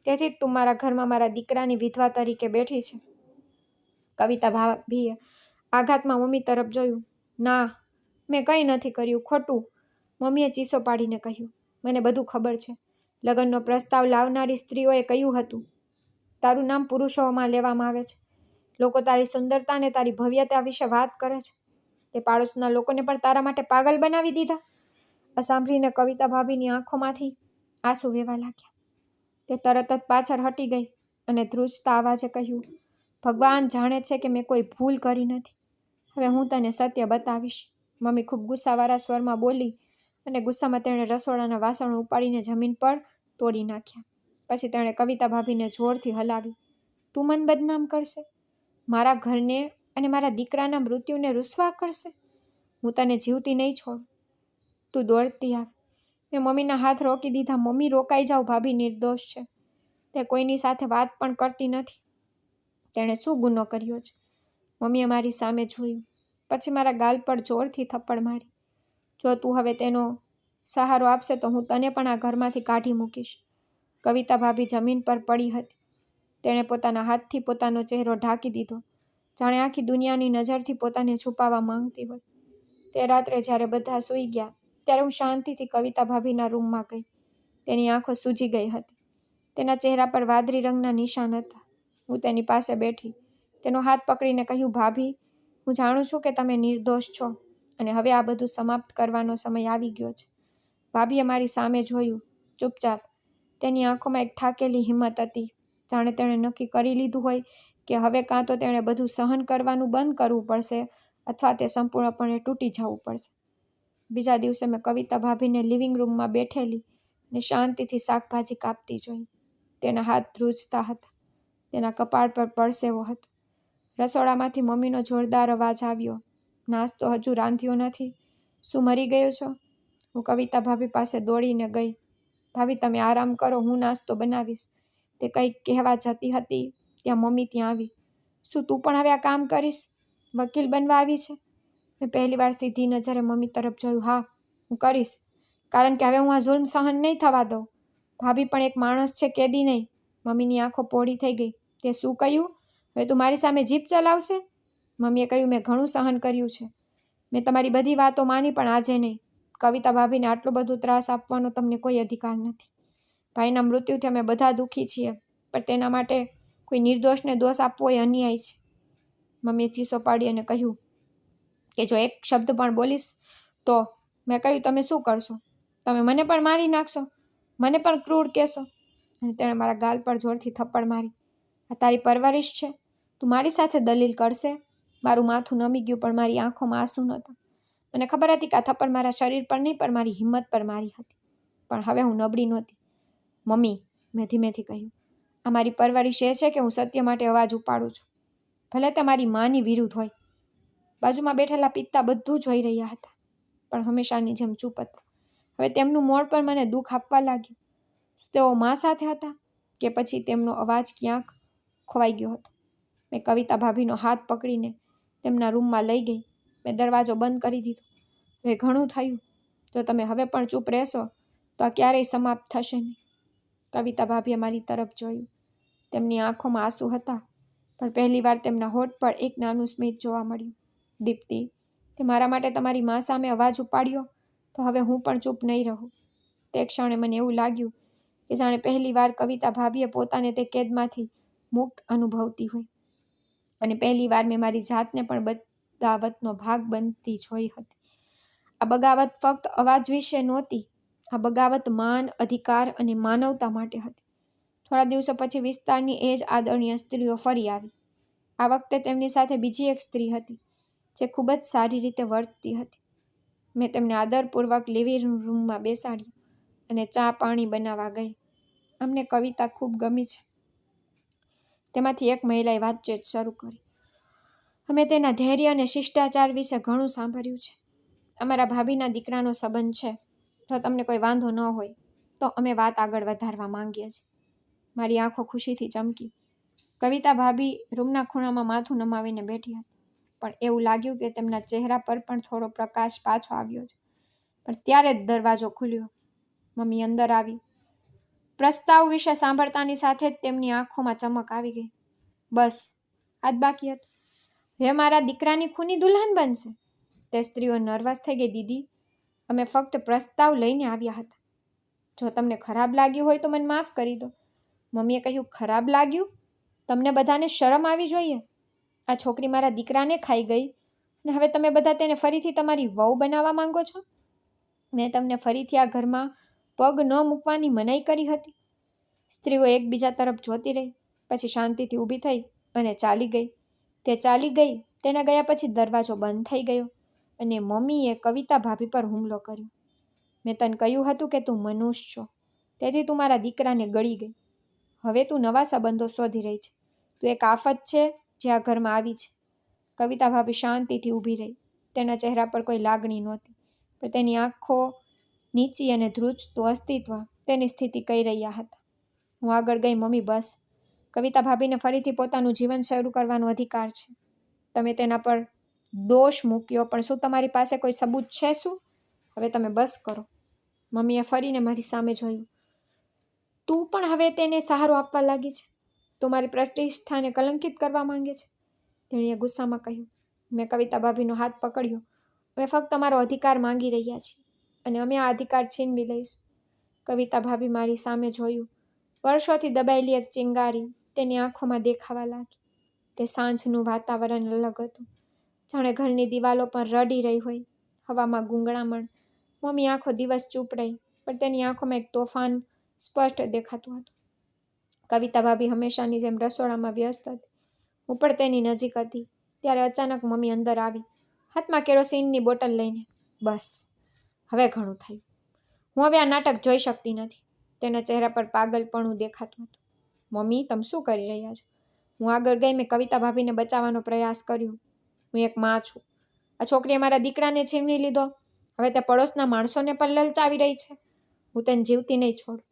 તેથી જ તું મારા ઘરમાં મારા દીકરાની વિધવા તરીકે બેઠી છે. કવિતા ભાભીએ આઘાતમાં મમ્મી તરફ જોયું. ના, મેં કંઈ નથી કર્યું. ખોટું, મમ્મીએ ચીસો પાડીને કહ્યું. મને બધું ખબર છે. લગ્નનો પ્રસ્તાવ લાવનારી સ્ત્રીઓએ કહ્યું હતું, તારું નામ પુરુષોમાં લેવામાં આવે છે. લોકો તારી સુંદરતા અને તારી ભવ્યતા વિશે વાત કરે છે. તે પાડોશના લોકોને પણ તારા માટે પાગલ બનાવી દીધા. આ સાંભળીને કવિતા ભાભીની આંખોમાંથી આંસુ વહેવા લાગ્યા. તે તરત જ પાછળ હટી ગઈ અને ધ્રુજતા અવાજે કહ્યું, ભગવાન જાણે છે કે મેં કોઈ ભૂલ કરી નથી. હવે હું તને સત્ય બતાવીશ. મમ્મી ખૂબ ગુસ્સાવાળા સ્વરમાં બોલી અને ગુસ્સામાં તેણે રસોડાના વાસણો ઉપાડીને જમીન પર તોડી નાખ્યા. પછી તેણે કવિતા ભાભીને જોરથી હલાવી. તું મન બદનામ કરશે? મારા ઘરને અને મારા દીકરાના મૃત્યુને રૂસવા કરશે? હું તને જીવતી નહીં છોડ. તું દોડતી આવ. મેં મમ્મીના હાથ રોકી દીધા. મમ્મી રોકાઈ જાઓ, ભાભી નિર્દોષ છે. તે કોઈની સાથે વાત પણ કરતી નથી. તેણે શું ગુનો કર્યો છે? મમ્મીએ મારી સામે જોયું. પછી મારા ગાલ પર જોરથી થપ્પડ મારી. જો તું હવે તેનો સહારો આપશે તો હું તને પણ આ ઘરમાંથી કાઢી મૂકીશ. કવિતા ભાભી જમીન પર પડી હતી. તેણે પોતાના હાથથી પોતાનો ચહેરો ઢાંકી દીધો, જાણે આખી દુનિયાની નજરથી પોતાને છુપાવવા માંગતી હોય. તે રાત્રે જ્યારે બધા સૂઈ ગયા ત્યારે હું શાંતિથી કવિતા ભાભીના રૂમમાં ગઈ. તેની આંખો સૂજી ગઈ હતી. તેના ચહેરા પર વાદળી રંગના નિશાન હતા. હું તેની પાસે બેઠી. તેનો હાથ પકડીને કહ્યું, ભાભી, હું જાણું છું કે તમે નિર્દોષ છો અને હવે આ બધું સમાપ્ત કરવાનો સમય આવી ગયો છે. ભાભીએ મારી સામે જોયું, ચૂપચાપ. તેની આંખોમાં એક થાકેલી હિંમત હતી, જાણે તેણે નક્કી કરી લીધું હોય કે હવે કાં તો તેણે બધું સહન કરવાનું બંધ કરવું પડશે અથવા તે સંપૂર્ણપણે તૂટી જવું પડશે. બીજા દિવસે મેં કવિતા ભાભીને લિવિંગ રૂમમાં બેઠેલી અને શાંતિથી શાકભાજી કાપતી જોઈ. તેના હાથ ધ્રુજતા હતા. તેના કપાળ પર પરસેવો હતો. રસોડામાંથી મમ્મીનો જોરદાર અવાજ આવ્યો, નાસ્તો હજુ રાંધ્યો નથી? શું મરી ગયો છો? હું કવિતા ભાભી પાસે દોડીને ગઈ. ભાભી, તમે આરામ કરો, હું નાસ્તો બનાવીશ. તે કંઈક કહેવા જતી હતી ત્યાં મમ્મી ત્યાં આવી. શું તું પણ હવે આ કામ કરીશ? વકીલ બનવા આવી છે? મેં પહેલીવાર સીધી નજરે મમ્મી તરફ જોયું. હા, હું કરીશ, કારણ કે હવે હું આ જુલ્મ સહન નહીં થવા દઉં. ભાભી પણ એક માણસ છે, કેદી નહીં. મમ્મીની આંખો પહોળી થઈ ગઈ. તે શું કહ્યું? હવે તું મારી સામે જીભ ચલાવશે? મમ્મીએ કહ્યું, મેં ઘણું સહન કર્યું છે. મેં તમારી બધી વાતો માની, પણ આજે નહીં. કવિતા ભાભીને આટલો બધો ત્રાસ આપવાનો તમને કોઈ અધિકાર નથી. ભાઈના મૃત્યુથી અમે બધા દુઃખી છીએ, પણ તેના માટે કોઈ નિર્દોષને દોષ આપવો એ અન્યાય છે. મમ્મીએ ચીસો પાડી અને કહ્યું કે જો એક શબ્દ પણ બોલીશ તો. મેં કહ્યું, તમે શું કરશો? તમે મને પણ મારી નાખશો? મને પણ ક્રૂર કહેશો? અને તેણે મારા ગાલ પર જોરથી થપ્પડ મારી. આ તારી પરવરિશ છે? તું મારી સાથે દલીલ કરશે? મારું માથું નમી ગયું, પણ મારી આંખોમાં આંસુ નહોતા. મને ખબર હતી કે આ થપ્પડ મારા શરીર પર નહીં, પણ મારી હિંમત પર મારી હતી. પણ હવે હું નબળી નહોતી. મમ્મી, મેં ધીમેથી કહ્યું, આ મારી પરવરિશ એ છે કે હું સત્ય માટે અવાજ ઉપાડું છું, ભલે તે મારી માની વિરુદ્ધ હોય. બાજુમાં બેઠેલા પિતા બધું જોઈ રહ્યા હતા, પણ હંમેશાની જેમ ચૂપ હતા. હવે તેમનું મોઢ પર મને દુઃખ આપવા લાગ્યું. તેઓ મા સાથે હતા કે પછી તેમનો અવાજ ક્યાંક ખોવાઈ ગયો હતો. મેં કવિતા ભાભીનો હાથ પકડીને તેમના રૂમમાં લઈ ગઈ. મેં દરવાજો બંધ કરી દીધો. હવે ઘણું થયું. જો તમે હવે પણ ચૂપ રહેશો તો આ ક્યારેય સમાપ્ત થશે નહીં. કવિતા ભાભીએ મારી તરફ જોયું. તેમની આંખોમાં આંસુ હતા, પણ પહેલીવાર તેમના હોઠ પર એક નાનું સ્મિત જોવા મળ્યું. દીપ્તિ, તે મારા માટે તમારી મા સામે અવાજ ઉપાડ્યો, તો હવે હું પણ ચૂપ નહીં રહું. તે ક્ષણે મને એવું લાગ્યું કે જાણે પહેલીવાર કવિતા ભાભીએ પોતાને તે કેદમાંથી મુક્ત અનુભવતી હોય, અને પહેલીવાર મેં મારી જાતને પણ બગાવતનો ભાગ બનતી જોઈ હતી. આ બગાવત ફક્ત અવાજ વિશે નહોતી. આ બગાવત માન, અધિકાર અને માનવતા માટે હતી. થોડા દિવસો પછી વિસ્તારની એ જ આદરણીય સ્ત્રીઓ ફરી આવી. આ વખતે તેમની સાથે બીજી એક સ્ત્રી હતી જે ખૂબ જ સારી રીતે વર્તતી હતી. મેં તેમને આદરપૂર્વક લિવિંગ રૂમમાં બેસાડ્યા અને ચા પાણી બનાવવા ગઈ. અમને કવિતા ખૂબ ગમી છે. તેમાંથી એક મહિલાએ વાતચીત શરૂ કરી. અમે તેના ધૈર્ય અને શિષ્ટાચાર વિશે ઘણું સાંભળ્યું છે. અમારા ભાભીના દીકરાનો સંબંધ છે. જો તમને કોઈ વાંધો ન હોય તો અમે વાત આગળ વધારવા માંગીએ છીએ. મારી આંખો ખુશીથી ચમકી. કવિતા ભાભી રૂમના ખૂણામાં માથું નમાવીને બેઠી હતી, પણ એવું લાગ્યું કે તેમના ચહેરા પર પણ થોડો પ્રકાશ પાછો આવ્યો છે. પણ ત્યારે જ દરવાજો ખુલ્યો. મમ્મી અંદર આવી. પ્રસ્તાવ વિશે સાંભળતાની સાથે જ તેમની આંખોમાં ચમક આવી ગઈ. બસ આ જ બાકી હતું. હવે મારા દીકરાની ખૂની દુલ્હન બનશે. તે સ્ત્રીઓ નર્વસ થઈ ગઈ. દીદી, અમે ફક્ત પ્રસ્તાવ લઈને આવ્યા હતા. જો તમને ખરાબ લાગ્યું હોય તો મને માફ કરી દો. મમ્મીએ કહ્યું, ખરાબ લાગ્યું? તમને બધાને શરમ આવી જોઈએ. આ છોકરી મારા દીકરાને ખાઈ ગઈ અને હવે તમે બધા તેને ફરીથી તમારી વહુ બનાવવા માંગો છો? મેં તમને ફરીથી આ ઘરમાં પગ ન મૂકવાની મનાઈ કરી હતી. સ્ત્રીઓ એકબીજા તરફ જોતી રહી. પછી શાંતિથી ઊભી થઈ અને ચાલી ગઈ. તે ચાલી ગઈ, તેના ગયા પછી દરવાજો બંધ થઈ ગયો અને મમ્મીએ કવિતા ભાભી પર હુમલો કર્યો. મેં તને કહ્યું હતું કે તું મનુષ્ય છો, તેથી તું મારા દીકરાને ગળી ગઈ. હવે તું નવા સંબંધો શોધી રહી છે. તું એક આફત છે જે આ ઘરમાં આવી છે. કવિતા ભાભી શાંતિથી ઊભી રહી. તેના ચહેરા પર કોઈ લાગણી નહોતી, પણ તેની આંખો નીચી અને ધ્રુજતું અસ્તિત્વ તેની સ્થિતિ કહી રહ્યા હતા. હું આગળ ગઈ. મમ્મી બસ. કવિતા ભાભીને ફરીથી પોતાનું જીવન શરૂ કરવાનો અધિકાર છે. તમે તેના પર દોષ મૂક્યો, પણ શું તમારી પાસે કોઈ સબૂત છે? શું? હવે તમે બસ કરો. મમ્મીએ ફરીને મારી સામે જોયું. તું પણ હવે તેને સહારો આપવા લાગી છે? તું મારી પ્રતિષ્ઠાને કલંકિત કરવા માંગે છે? તેણીએ ગુસ્સામાં કહ્યું. મેં કવિતા ભાભીનો હાથ પકડ્યો. અમે ફક્ત અમારો અધિકાર માંગી રહ્યા છીએ અને અમે આ અધિકાર છીનવી લઈશું. કવિતા ભાભી મારી સામે જોયું. વર્ષોથી દબાયેલી એક ચિંગારી તેની આંખોમાં દેખાવા લાગી. તે સાંજનું વાતાવરણ અલગ હતું, જાણે ઘરની દિવાલો પર રડી રહી હોય. હવામાં ગૂંગળામણ. મમ્મી આખો દિવસ ચૂપ રહી, પણ તેની આંખોમાં એક તોફાન સ્પષ્ટ દેખાતું હતું. કવિતા ભાભી હંમેશાની જેમ રસોડામાં વ્યસ્ત હતી. હું પણ તેની નજીક હતી. ત્યારે અચાનક મમ્મી અંદર આવી, હાથમાં કેરોસીનની બોટલ લઈને. બસ, હવે ઘણું થયું. હું હવે આ નાટક જોઈ શકતી નથી. તેના ચહેરા પર પાગલપણું દેખાતું હતું. મમ્મી, તમે શું કરી રહ્યા છો? હું આગળ ગઈ. મેં કવિતા ભાભીને બચાવવાનો પ્રયાસ કર્યો. હું એક માં છું. આ છોકરીએ મારા દીકરાને છીનવી લીધો. હવે તે પડોશના માણસોને પણ લલચાવી રહી છે. હું તેને જીવતી નહીં છોડું.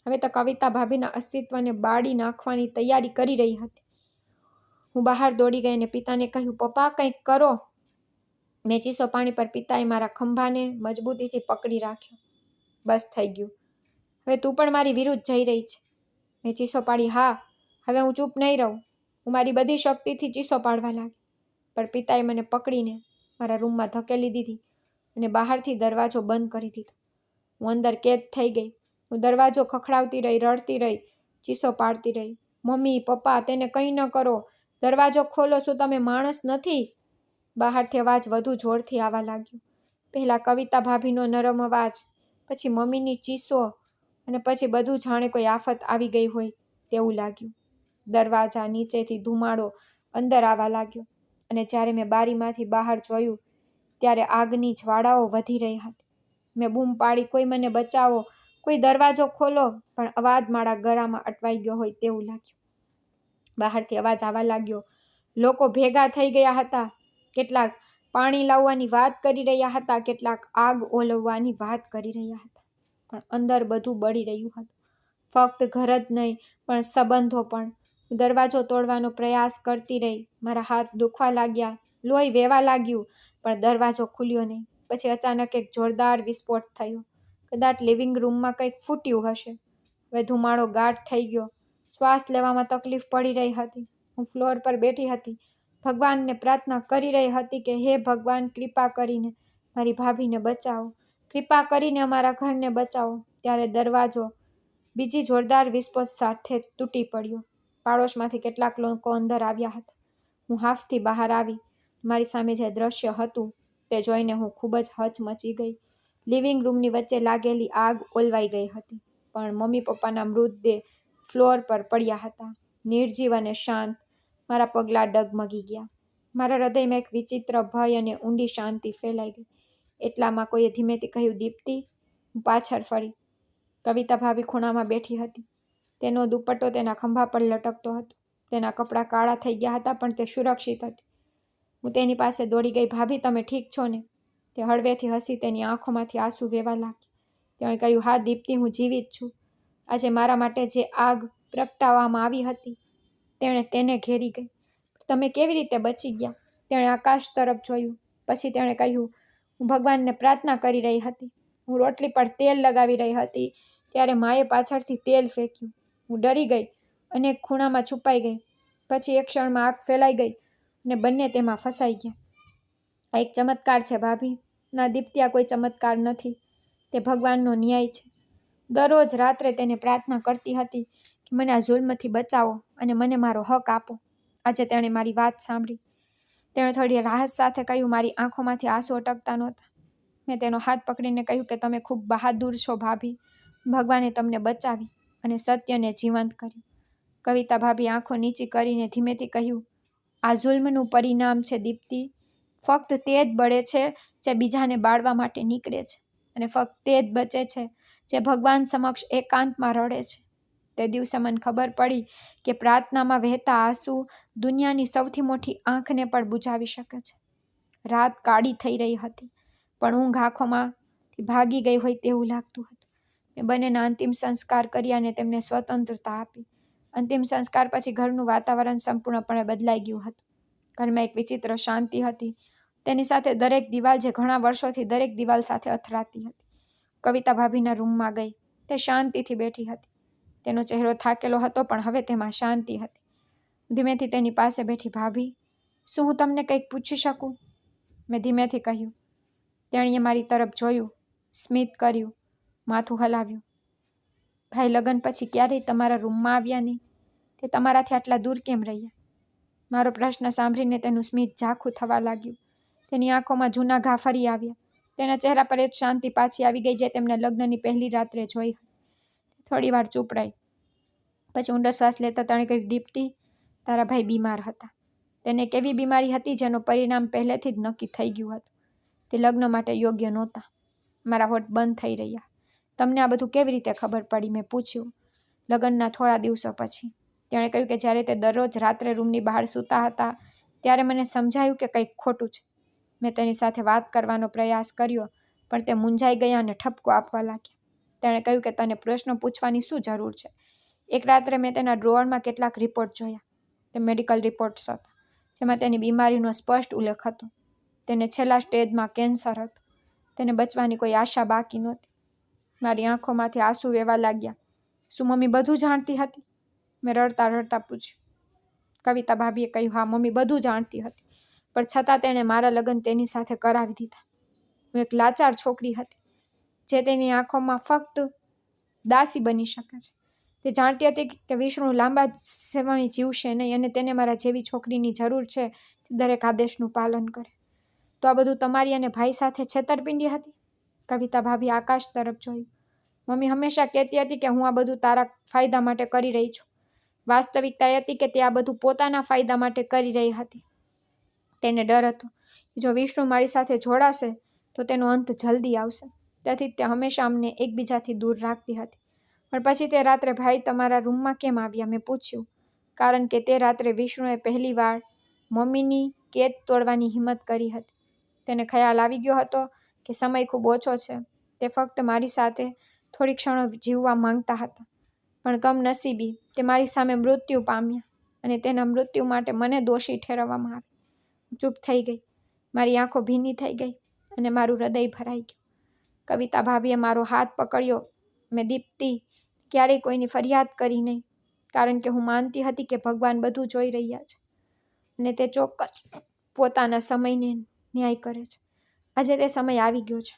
હવે તો કવિતા ભાભીના અસ્તિત્વને બાળી નાખવાની તૈયારી કરી રહી હતી. હું બહાર દોડી ગઈ અને પિતાને કહ્યું, પપ્પા, કંઈક કરો. મેં ચીસો પાણી પર પિતાએ મારા ખંભાને મજબૂતીથી પકડી રાખ્યો. બસ થઈ ગયું. હવે તું પણ મારી વિરુદ્ધ જઈ રહી છે. મેં ચીસો પાડી. હા, હવે હું ચૂપ નહીં રહું. હું મારી બધી શક્તિથી ચીસો પાડવા લાગી, પણ પિતાએ મને પકડીને મારા રૂમમાં ધકેલી દીધી અને બહારથી દરવાજો બંધ કરી દીધો. હું અંદર કેદ થઈ ગઈ. હું દરવાજો ખખડાવતી રહી, રડતી રહી, ચીસો પાડતી રહી. મમ્મી, પપ્પા, તેને કંઈ ન કરો. દરવાજો ખોલો. શું તમે માણસ નથી? બહારથી અવાજ વધુ જોરથી આવવા લાગ્યો. પહેલાં કવિતા ભાભીનો નરમ અવાજ, પછી મમ્મીની ચીસો, અને પછી બધું જાણે કોઈ આફત આવી ગઈ હોય તેવું લાગ્યું. દરવાજા નીચેથી ધુમાડો અંદર આવવા લાગ્યો અને જ્યારે મેં બારીમાંથી બહાર જોયું ત્યારે આગની જ્વાળાઓ વધી રહી હતી. મેં બૂમ પાડી, કોઈ મને બચાવો, કોઈ દરવાજો ખોલો, પણ અવાજ મારા ગળામાં અટવાઈ ગયો હોય તેવું લાગ્યું. બહારથી અવાજ આવવા લાગ્યો. લોકો ભેગા થઈ ગયા હતા. કેટલાક પાણી લાવવાની વાત કરી રહ્યા હતા, કેટલાક આગ ઓલવવાની વાત કરી રહ્યા હતા, પણ અંદર બધું બળી રહ્યું હતું. ફક્ત ઘર જ નહીં, પણ સંબંધો પણ. હું દરવાજો તોડવાનો પ્રયાસ કરતી રહી. મારા હાથ દુખવા લાગ્યા, લોહી વહેવા લાગ્યું, પણ દરવાજો ખુલ્યો નહીં. પછી અચાનક એક જોરદાર વિસ્ફોટ થયો. કદાચ લિવિંગ રૂમમાં કંઈક ફૂટ્યું હશે. હવે ધુમાડો ગાઢ થઈ ગયો. શ્વાસ લેવામાં તકલીફ પડી રહી હતી. હું ફ્લોર પર બેઠી હતી, ભગવાનને પ્રાર્થના કરી રહી હતી કે હે ભગવાન, કૃપા કરીને મારી ભાભીને બચાવો, કૃપા કરીને અમારા ઘરને બચાવો. ત્યારે દરવાજો બીજી જોરદાર વિસ્ફોટ સાથે તૂટી પડ્યો. પાડોશમાંથી કેટલાક લોકો અંદર આવ્યા હતા. હું હાફથી બહાર આવી. મારી સામે જે દ્રશ્ય હતું તે જોઈને હું ખૂબ જ હચમચી ગઈ. લિવિંગ રૂમની વચ્ચે લાગેલી આગ ઓલવાઈ ગઈ હતી, પણ મમ્મી પપ્પાના મૃતદેહ ફ્લોર પર પડ્યા હતા, નિર્જીવ અને શાંત. મારા પગલાં ડગમગી ગયા. મારા હૃદયમાં એક વિચિત્ર ભય અને ઊંડી શાંતિ ફેલાઈ ગઈ. એટલામાં કોઈએ ધીમેથી કહ્યું, દીપ્તિ. હું પાછળ ફરી. કવિતા ભાભી ખૂણામાં બેઠી હતી. તેનો દુપટ્ટો તેના ખંભા પર લટકતો હતો. તેના કપડાં કાળા થઈ ગયા હતા, પણ તે સુરક્ષિત હતી. હું તેની પાસે દોડી ગઈ. ભાભી, તમે ઠીક છો ને? તે હળવેથી હસી. તેની આંખોમાંથી આંસુ વહેવા લાગ્યા. તેણે કહ્યું, હા દીપ્તિ, હું જીવિત છું. આજે મારા માટે જે આગ પ્રગટાવવામાં આવી હતી તેણે તેને ઘેરી ગઈ. તમે કેવી રીતે બચી ગયા? તેણે આકાશ તરફ જોયું. પછી તેણે કહ્યું, હું ભગવાનને પ્રાર્થના કરી રહી હતી. હું રોટલી પર તેલ લગાવી રહી હતી ત્યારે માએ પાછળથી તેલ ફેંક્યું. હું ડરી ગઈ અને એક ખૂણામાં છુપાઈ ગઈ. પછી એક ક્ષણમાં આગ ફેલાઈ ગઈ અને બંને તેમાં ફસાઈ ગયા. આ એક ચમત્કાર છે ભાભી. ના દીપ્તિ, આ કોઈ ચમત્કાર નથી. તે ભગવાનનો ન્યાય છે. દરરોજ રાત્રે તેને પ્રાર્થના કરતી હતી કે મને આ જુલ્મથી બચાવો અને મને મારો હક આપો. આજે તેણે મારી વાત સાંભળી. તેણે થોડી રાહત સાથે કહ્યું, મારી આંખોમાંથી આંસુ અટકતા નહોતા. મેં તેનો હાથ પકડીને કહ્યું કે તમે ખૂબ બહાદુર છો ભાભી. ભગવાને તમને બચાવી અને સત્યને જીવંત કર્યું. કવિતા ભાભી આંખો નીચી કરીને ધીમેથી કહ્યું, આ જુલ્મનું પરિણામ છે દીપ્તિ. ફક્ત તે જ બળે છે જે બીજાને બાળવા માટે નીકળે છે, અને ફક્ત તે જ બચે છે જે ભગવાન સમક્ષ એકાંતમાં રડે છે. તે દિવસે મને ખબર પડી કે પ્રાર્થનામાં વહેતા આંસુ દુનિયાની સૌથી મોટી આંખને પણ બુઝાવી શકે છે. રાત કાળી થઈ રહી હતી, પણ ઊંઘ આંખોમાંથી ભાગી ગઈ હોય તેવું લાગતું હતું. મેં બંનેના અંતિમ સંસ્કાર કર્યા અને તેમને સ્વતંત્રતા આપી. અંતિમ સંસ્કાર પછી ઘરનું વાતાવરણ સંપૂર્ણપણે બદલાઈ ગયું હતું. ઘરમાં એક વિચિત્ર શાંતિ હતી. તેની સાથે દરેક દિવાલ જે ઘણા વર્ષોથી દરેક દિવાલ સાથે અથડાતી હતી. કવિતા ભાભીના રૂમમાં ગઈ. તે શાંતિથી બેઠી હતી. તેનો ચહેરો થાકેલો હતો, પણ હવે તેમાં શાંતિ હતી. ધીમેથી તેની પાસે બેઠી. ભાભી, શું હું તમને કંઈક પૂછી શકું? મેં ધીમેથી કહ્યું. તેણીએ મારી તરફ જોયું, સ્મિત કર્યું, માથું હલાવ્યું. ભાઈ લગ્ન પછી ક્યારેય તમારા રૂમમાં આવ્યા નહીં. તે તમારાથી આટલા દૂર કેમ રહ્યા? મારો પ્રશ્ન સાંભળીને તેનું સ્મિત ઝાખું થવા લાગ્યું. તેની આંખોમાં જૂના ઘા ફરી આવ્યા. તેના ચહેરા પર એ જ શાંતિ પાછી આવી ગઈ જે તેમને લગ્નની પહેલી રાત્રે જોઈ હતી. થોડી વાર ચૂપ રહી. પછી ઊંડો શ્વાસ લેતા તેણે કહ્યું, દીપ્તિ, તારા ભાઈ બીમાર હતા. તેને એક એવી બીમારી હતી જેનું પરિણામ પહેલેથી જ નક્કી થઈ ગયું હતું. તે લગ્ન માટે યોગ્ય નહોતા. મારા હોઠ બંધ થઈ રહ્યા. તમને આ બધું કેવી રીતે ખબર પડી? મેં પૂછ્યું. લગ્નના થોડા દિવસો પછી. તેણે કહ્યું કે જ્યારે તે દરરોજ રાત્રે રૂમની બહાર સૂતા હતા ત્યારે મને સમજાયું કે કંઈક ખોટું છે. મેં તેની સાથે વાત કરવાનો પ્રયાસ કર્યો, પણ તે મૂંઝાઈ ગયા અને ઠપકો આપવા લાગ્યા. તેણે કહ્યું કે તને પ્રશ્નો પૂછવાની શું જરૂર છે? એક રાત્રે મેં તેના ડ્રોઅરમાં કેટલાક રિપોર્ટ જોયા. તે મેડિકલ રિપોર્ટ્સ હતા, જેમાં તેની બીમારીનો સ્પષ્ટ ઉલ્લેખ હતો. તેને છેલ્લા સ્ટેજમાં કેન્સર હતું. તેને બચવાની કોઈ આશા બાકી નહોતી. મારી આંખોમાંથી આંસુ વહેવા લાગ્યા. શું મમ્મી બધું જાણતી હતી? મેં રડતા રડતા પૂછ્યું. કવિતા ભાભીએ કહ્યું, હા, મમ્મી બધું જાણતી હતી, પણ છતાં તેણે મારા લગ્ન તેની સાથે કરાવી દીધા. હું એક લાચાર છોકરી હતી, જે તેની આંખોમાં ફક્ત દાસી બની શકે છે. તે જાણતી હતી કે વિષ્ણુ લાંબા સમય જીવશે નહીં, અને તેને મારા જેવી છોકરીની જરૂર છે જે દરેક આદેશનું પાલન કરે. તો આ બધું તમારી અને ભાઈ સાથે છેતરપિંડી હતી? કવિતા ભાભી આકાશ તરફ જોયું. મમ્મી હંમેશા કહેતી હતી કે હું આ બધું તારા ફાયદા માટે કરી રહી છું. વાસ્તવિકતા એ હતી કે તે આ બધું પોતાના ફાયદા માટે કરી રહી હતી. તેને ડર હતો કે જો વિષ્ણુ મારી સાથે જોડાશે તો તેનો અંત જલ્દી આવશે. તેથી તે હંમેશા અમને એકબીજાથી દૂર રાખતી હતી. પણ પછી તે રાત્રે ભાઈ તમારા રૂમમાં કેમ આવ્યા? મેં પૂછ્યું. કારણ કે તે રાત્રે વિષ્ણુએ પહેલીવાર મમ્મીની કેદ તોડવાની હિંમત કરી હતી. તેને ખ્યાલ આવી ગયો હતો કે સમય ખૂબ ઓછો છે. તે ફક્ત મારી સાથે થોડી ક્ષણો જીવવા માંગતા હતા. પણ કમનસીબી તે મારી સામે મૃત્યુ પામ્યા, અને તેના મૃત્યુ માટે મને દોષી ઠેરવવામાં આવી. ચૂપ થઈ ગઈ. મારી આંખો ભીની થઈ ગઈ અને મારું હૃદય ભરાઈ ગયું. કવિતા ભાભીએ મારો હાથ પકડ્યો. મેં દીપ્તિ ક્યારેય કોઈની ફરિયાદ કરી નહીં, કારણ કે હું માનતી હતી કે ભગવાન બધું જોઈ રહ્યા છે અને તે ચોક્કસ પોતાના સમયને ન્યાય કરે છે. આજે તે સમય આવી ગયો છે.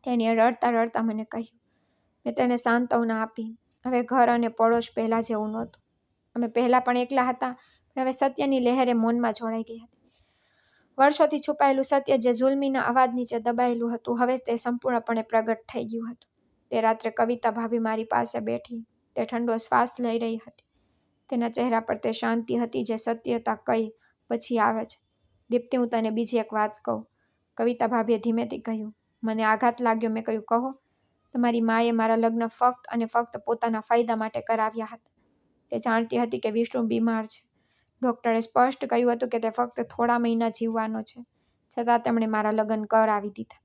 તેણે રડતા રડતા મને કહ્યું. મેં તેને સાંત્વના આપી. હવે ઘર અને પડોશ પહેલાં જેવું નહોતું. અમે પહેલાં પણ એકલા હતા, પણ હવે સત્યની લહેરે મૌનમાં જોડાઈ ગઈ હતી. વર્ષોથી છુપાયેલું સત્ય જે જુલ્મીના અવાજ નીચે દબાયેલું હતું, હવે તે સંપૂર્ણપણે પ્રગટ થઈ ગયું હતું. તે રાત્રે કવિતા ભાભી મારી પાસે બેઠી. તે ઠંડો શ્વાસ લઈ રહી હતી. તેના ચહેરા પર તે શાંતિ હતી જે સત્યતા કઈ પછી આવે છે. દીપ્તિ, હું તને બીજી એક વાત કહું. કવિતા ભાભીએ ધીમેથી કહ્યું. મને આઘાત લાગ્યો. મેં કહ્યું, કહો. તમારી માએ મારા લગ્ન ફક્ત અને ફક્ત પોતાના ફાયદા માટે કરાવ્યા હતા. તે જાણતી હતી કે વિષ્ણુ બીમાર છે. ડૉક્ટરે સ્પષ્ટ કહ્યું હતું કે તે ફક્ત થોડા મહિના જીવવાનો છે. છતાં તેમણે મારા લગ્ન કરાવી દીધા.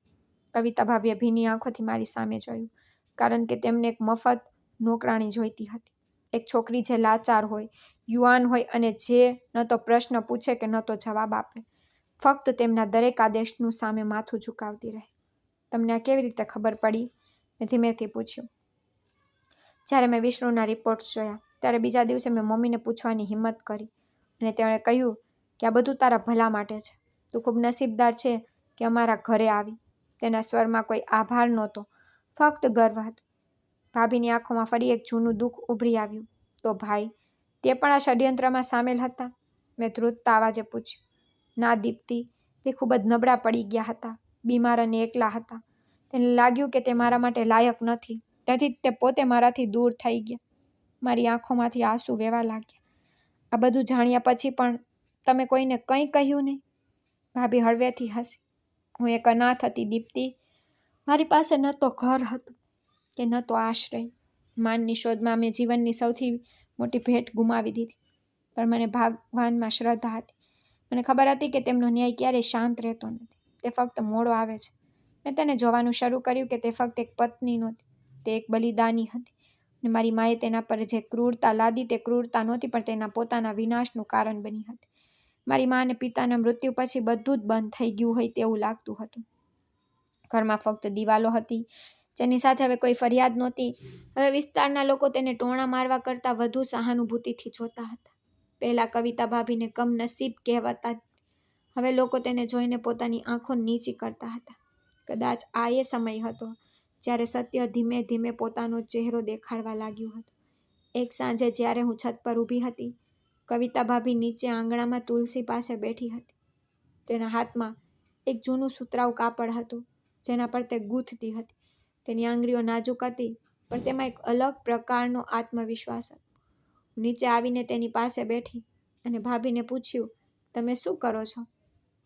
કવિતા ભાભીએ ભીની આંખોથી મારી સામે જોયું, કારણ કે તેમને એક મફત નોકરાણી જોઈતી હતી. એક છોકરી જે લાચાર હોય, યુવાન હોય અને જે ન તો પ્રશ્ન પૂછે કે ન તો જવાબ આપે. ફક્ત તેમના દરેક આદેશનું સામે માથું ઝુકાવતી રહે. તમને આ કેવી રીતે ખબર પડી? મેં ધીમેથી પૂછ્યું. જ્યારે મેં વિષ્ણુના રિપોર્ટ્સ જોયા ત્યારે બીજા દિવસે મેં મમ્મીને પૂછવાની હિંમત કરી, અને તેણે કહ્યું કે આ બધું તારા ભલા માટે છે. તું ખૂબ નસીબદાર છે કે અમારા ઘરે આવી. તેના સ્વરમાં કોઈ આભાર નહોતો, ફક્ત ગર્વ હતો. ભાભીની આંખોમાં ફરી એક જૂનું દુઃખ ઉભરી આવ્યું. તો ભાઈ, તે પણ આ ષડયંત્રમાં સામેલ હતા? મેં ધ્રુજતા અવાજે પૂછ્યું. ના દીપ્તિ, તે ખૂબ જ નબળા પડી ગયા હતા, બીમાર અને એકલા હતા. તેને લાગ્યું કે તે મારા માટે લાયક નથી, તેથી તે પોતે મારાથી દૂર થઈ ગયા. મારી આંખોમાંથી આંસુ વહેવા લાગ્યા. આ બધું જાણ્યા પછી પણ તમે કોઈને કંઈ કહ્યું નહીં? ભાભી હળવેથી હસી. હું એક અનાથ હતી દીપ્તિ. મારી પાસે ન તો ઘર હતું કે ન તો આશ્રય. માનની શોધમાં મેં જીવનની સૌથી મોટી ભેટ ગુમાવી દીધી. પણ મને ભગવાનમાં શ્રદ્ધા હતી. મને ખબર હતી કે તેમનો ન્યાય ક્યારેય શાંત રહેતો નથી. તે ફક્ત મોડો આવે છે. મેં તેને જોવાનું શરૂ કર્યું કે તે ફક્ત એક પત્ની નહોતી, તે એક બલિદાની હતી. અને મારી માએ તેના પર જે ક્રૂરતા લાદી તે ક્રૂરતા નહોતી, પણ તેના પોતાના વિનાશનું કારણ બની હતી. મારી મા અને પિતાના મૃત્યુ પછી બધું જ બંધ થઈ ગયું હોય તેવું લાગતું હતું. ઘરમાં ફક્ત દિવાલો હતી જેની સાથે હવે કોઈ ફરિયાદ નહોતી. હવે વિસ્તારના લોકો તેને ટોણા મારવા કરતાં વધુ સહાનુભૂતિથી જોતા હતા. પહેલાં કવિતા ભાભીને કમનસીબ કહેવાતા, હવે લોકો તેને જોઈને પોતાની આંખો નીચી કરતા હતા. કદાચ આ એ સમય હતો જ્યારે સત્ય ધીમે ધીમે પોતાનો ચહેરો દેખાડવા લાગ્યું હતું. એક સાંજે જ્યારે હું છત પર ઊભી હતી, કવિતા ભાભી નીચે આંગણામાં તુલસી પાસે બેઠી હતી. તેના હાથમાં એક જૂનું સુતરાઉ કાપડ હતું જેના પર તે ગૂંથતી હતી. તેની આંગળીઓ નાજુક હતી, પણ તેમાં એક અલગ પ્રકારનો આત્મવિશ્વાસ હતો. હું નીચે આવીને તેની પાસે બેઠી અને ભાભીને પૂછ્યું, તમે શું કરો છો?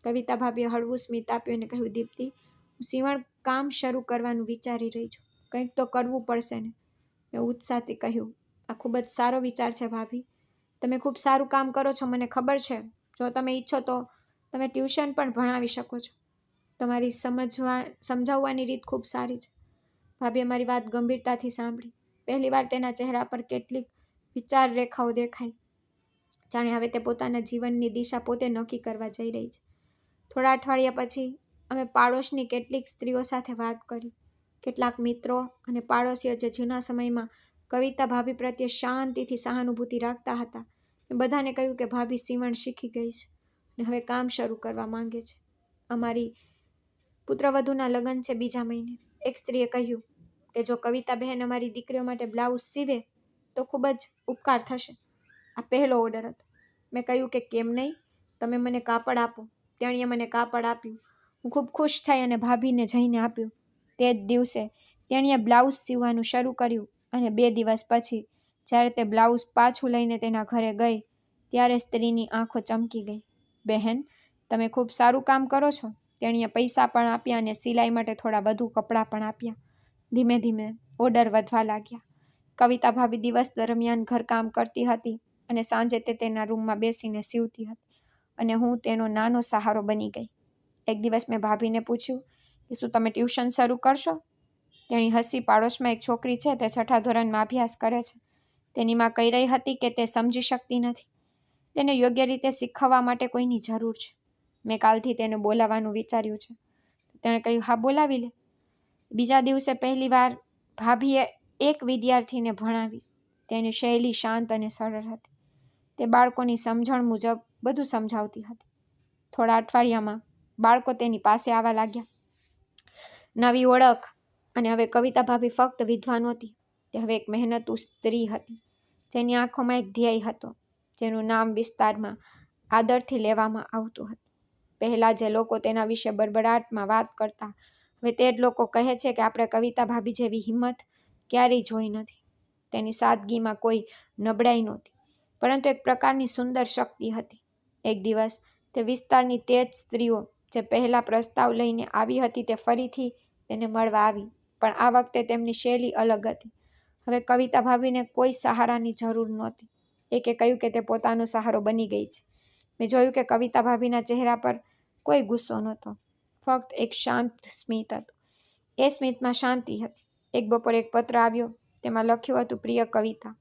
કવિતા ભાભીએ હળવું સ્મિત આપ્યું અને કહ્યું, દીપ્તિ, હું સીવણ કામ શરૂ કરવાનું વિચારી રહી છું. કંઈક તો કરવું પડશે ને? મેં ઉત્સાહથી કહ્યું, આ ખૂબ જ સારો વિચાર છે ભાભી. તમે ખૂબ સારું કામ કરો છો, મને ખબર છે. જો તમે ઈચ્છો તો તમે ટ્યુશન પણ ભણાવી શકો છો. તમારી સમજાવવાની રીત ખૂબ સારી છે. ભાભીએ મારી વાત ગંભીરતાથી સાંભળી. પહેલીવાર તેના ચહેરા પર કેટલીક વિચાર રેખાઓ દેખાઈ. જાણે હવે તે પોતાના જીવનની દિશા પોતે નક્કી કરવા જઈ રહી છે. થોડા અઠવાડિયા પછી અમે પાડોશની કેટલીક સ્ત્રીઓ સાથે વાત કરી. કેટલાક મિત્રો અને પાડોશીઓ જે જૂના સમયમાં કવિતા ભાભી પ્રત્યે શાંતિથી સહાનુભૂતિ રાખતા હતા, મેં બધાને કહ્યું કે ભાભી સીવણ શીખી ગઈ છે અને હવે કામ શરૂ કરવા માંગે છે. અમારી પુત્રવધૂના લગ્ન છે બીજા મહિને. એક સ્ત્રીએ કહ્યું કે જો કવિતા બહેન અમારી દીકરીઓ માટે બ્લાઉઝ સીવે તો ખૂબ જ ઉપકાર થશે. આ પહેલો ઓર્ડર હતો. મેં કહ્યું કે કેમ નહીં, તમે મને કાપડ આપો. તેણીએ મને કાપડ આપ્યું. હું ખૂબ ખુશ થઈ અને ભાભીને જઈને આપ્યું. તે જ દિવસે તેણીએ બ્લાઉઝ સીવવાનું શરૂ કર્યું અને 2 દિવસ પછી જ્યારે તે બ્લાઉઝ પાછું લઈને તેના ઘરે ગઈ ત્યારે સ્ત્રીની આંખો ચમકી ગઈ. બહેન, તમે ખૂબ સારું કામ કરો છો. તેણીએ પૈસા પણ આપ્યા અને સિલાઈ માટે થોડા વધુ કપડાં પણ આપ્યા. ધીમે ધીમે ઓર્ડર વધવા લાગ્યા. કવિતા ભાભી દિવસ દરમિયાન ઘરકામ કરતી હતી અને સાંજે તે તેના રૂમમાં બેસીને સીવતી હતી અને હું તેનો નાનો સહારો બની ગઈ. એક દિવસ મેં ભાભીને પૂછ્યું કે શું તમે ટ્યુશન શરૂ કરશો? તેણી હસી. પાડોશમાં એક છોકરી છે, તે 6ઠા ધોરણમાં અભ્યાસ કરે છે. તેની માં કહી રહી હતી કે તે સમજી શકતી નથી. તેને યોગ્ય રીતે શીખવવા માટે કોઈની જરૂર છે. મેં કાલથી તેને બોલાવવાનું વિચાર્યું છે. તેણે કહ્યું, હા, બોલાવી લે. બીજા દિવસે પહેલીવાર ભાભીએ એક વિદ્યાર્થીને ભણાવી. તેની શૈલી શાંત અને સરળ હતી. તે બાળકોની સમજણ મુજબ બધું સમજાવતી હતી. થોડા અઠવાડિયામાં બાળકો તેની પાસે આવવા લાગ્યા. નવી ઓળખ. અને હવે કવિતા ભાભી ફક્ત વિધવા નહોતી. તે હવે એક મહેનતુ સ્ત્રી હતી જેની આંખોમાં એક ધ્યેય હતો, જેનું નામ વિસ્તારમાં આદરથી લેવામાં આવતું હતું. પહેલાં જે લોકો તેના વિશે બડબડાટમાં વાત કરતા, હવે તે જ લોકો કહે છે કે આપણે કવિતા ભાભી જેવી હિંમત ક્યારેય જોઈ નથી. તેની સાદગીમાં કોઈ નબળાઈ નહોતી, પરંતુ એક પ્રકારની સુંદર શક્તિ હતી. એક દિવસ તે વિસ્તારની તે જ સ્ત્રીઓ જે પહેલાં પ્રસ્તાવ લઈને આવી હતી તે ફરીથી તેને મળવા આવી, પણ આ વખતે તેમની શૈલી અલગ હતી. હવે કવિતા ભાભીને કોઈ સહારાની જરૂર નહોતી. એકે કહ્યું કે તે પોતાનો સહારો બની ગઈ છે. મેં જોયું કે કવિતા ભાભીના ચહેરા પર કોઈ ગુસ્સો નહોતો, ફક્ત એક શાંત સ્મિત હતું. એ સ્મિતમાં શાંતિ હતી. એક બપોરે એક પત્ર આવ્યો. તેમાં લખ્યું હતું, પ્રિય કવિતા,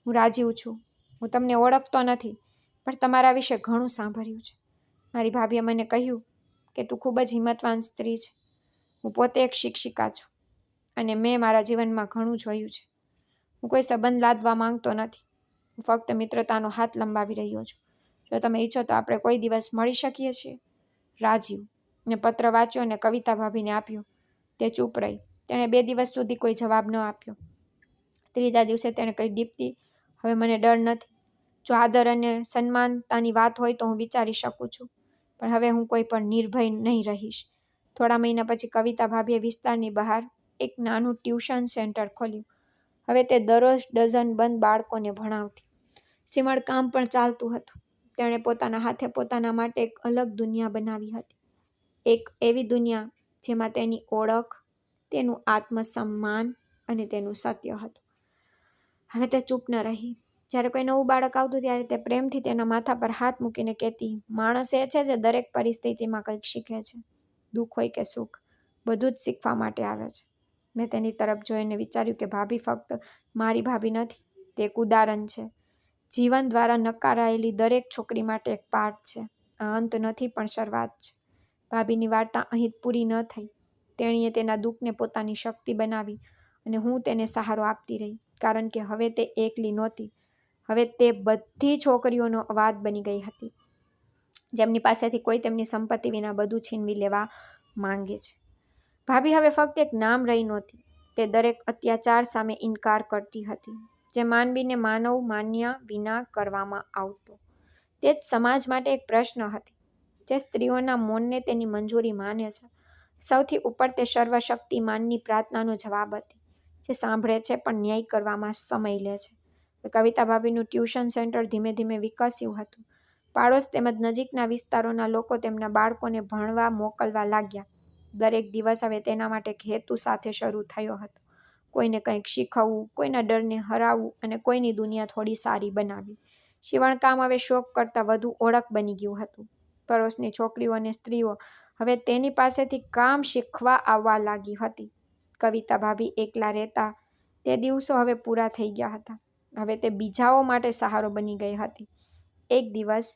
હું રાજીવ છું. હું તમને ઓળખતો નથી, પણ તમારા વિશે ઘણું સાંભળ્યું છે. મારી ભાભીએ મને કહ્યું કે તું ખૂબ જ હિંમતવાન સ્ત્રી છે. હું પોતે એક શિક્ષિકા છું અને મેં મારા જીવનમાં ઘણું જોયું છે. હું કોઈ સંબંધ લાદવા માંગતો નથી. હું ફક્ત મિત્રતાનો હાથ લંબાવી રહ્યો છું. જો તમે ઈચ્છો તો આપણે કોઈ દિવસ મળી શકીએ છીએ. રાજીવ. ને પત્ર વાંચ્યો અને કવિતા ભાભીને આપ્યો. તે ચૂપ રહી. તેણે 2 દિવસ સુધી કોઈ જવાબ ન આપ્યો. ત્રીજા દિવસે તેણે કહ્યું, દીપ્તિ, હવે મને ડર નથી. જો આદર અને સન્માનતાની વાત હોય તો હું વિચારી શકું છું, પણ હવે હું કોઈ પણ નિર્ભય નહીં રહીશ. થોડા મહિના પછી કવિતા ભાભીએ વિસ્તારની બહાર એક નાનું ટ્યુશન સેન્ટર ખોલ્યું. હવે તે દરરોજ ડઝન બંધ બાળકોને ભણાવતી. સીવણ કામ પણ ચાલતું હતું. તેણે પોતાના હાથે પોતાના માટે એક અલગ દુનિયા બનાવી હતી. એક એવી દુનિયા જેમાં તેની ઓળખ, તેનું આત્મસન્માન અને તેનું સત્ય હતું. હવે તે ચૂપ ન રહી. જ્યારે કોઈ નવું બાળક આવતું ત્યારે તે પ્રેમથી તેના માથા પર હાથ મૂકીને કહેતી, માણસ એ છે જે દરેક પરિસ્થિતિમાં કંઈક શીખે છે. દુઃખ હોય કે સુખ, બધું જ શીખવા માટે આવે છે. મેં તેની તરફ જોઈને વિચાર્યું કે ભાભી ફક્ત મારી ભાભી નથી, તે એક ઉદાહરણ છે. જીવન દ્વારા નકારાયેલી દરેક છોકરી માટે એક પાઠ છે. આ અંત નથી પણ શરૂઆત છે. ભાભીની વાર્તા અહીં પૂરી ન થઈ. તેણીએ તેના દુઃખને પોતાની શક્તિ બનાવી અને હું તેને સહારો આપતી રહી, કારણ કે હવે તે એકલી નહોતી. હવે તે બધી છોકરીઓનો અવાજ બની ગઈ હતી, જેમની પાસેથી કોઈ તેમની સંપત્તિ વિના બધું છીનવી લેવા માંગે છે. ભાભી હવે ફક્ત એક નામ રહી નહોતી. તે દરેક અત્યાચાર સામે ઇનકાર કરતી હતી, જે માનવીને માનવ માન્યા વિના કરવામાં આવતો. તે જ સમાજ માટે એક પ્રશ્ન હતી, જે સ્ત્રીઓના મૌનને તેની મંજૂરી માને છે. સૌથી ઉપર તે સર્વશક્તિમાનની પ્રાર્થનાનો જવાબ હતી, જે સાંભળે છે પણ ન્યાય કરવામાં સમય લે છે. કવિતા ભાભીનું ટ્યુશન સેન્ટર ધીમે ધીમે વિકસ્યું હતું. પાડોશ તેમજ નજીકના વિસ્તારોના લોકો તેમના બાળકોને ભણવા મોકલવા લાગ્યા. દરેક દિવસ હવે તેના માટે એક હેતુ સાથે શરૂ થયો હતો. કોઈને કંઈક શીખવવું, કોઈના ડરને હરાવવું અને કોઈની દુનિયા થોડી સારી બનાવવી. સીવણકામ હવે શોખ કરતાં વધુ ઓળખ બની ગયું હતું. પડોશની છોકરીઓ અને સ્ત્રીઓ હવે તેની પાસેથી કામ શીખવા આવવા લાગી હતી. કવિતા ભાભી એકલા રહેતા તે દિવસો હવે પૂરા થઈ ગયા હતા. હવે તે બીજાઓ માટે સહારો બની ગઈ હતી. એક દિવસ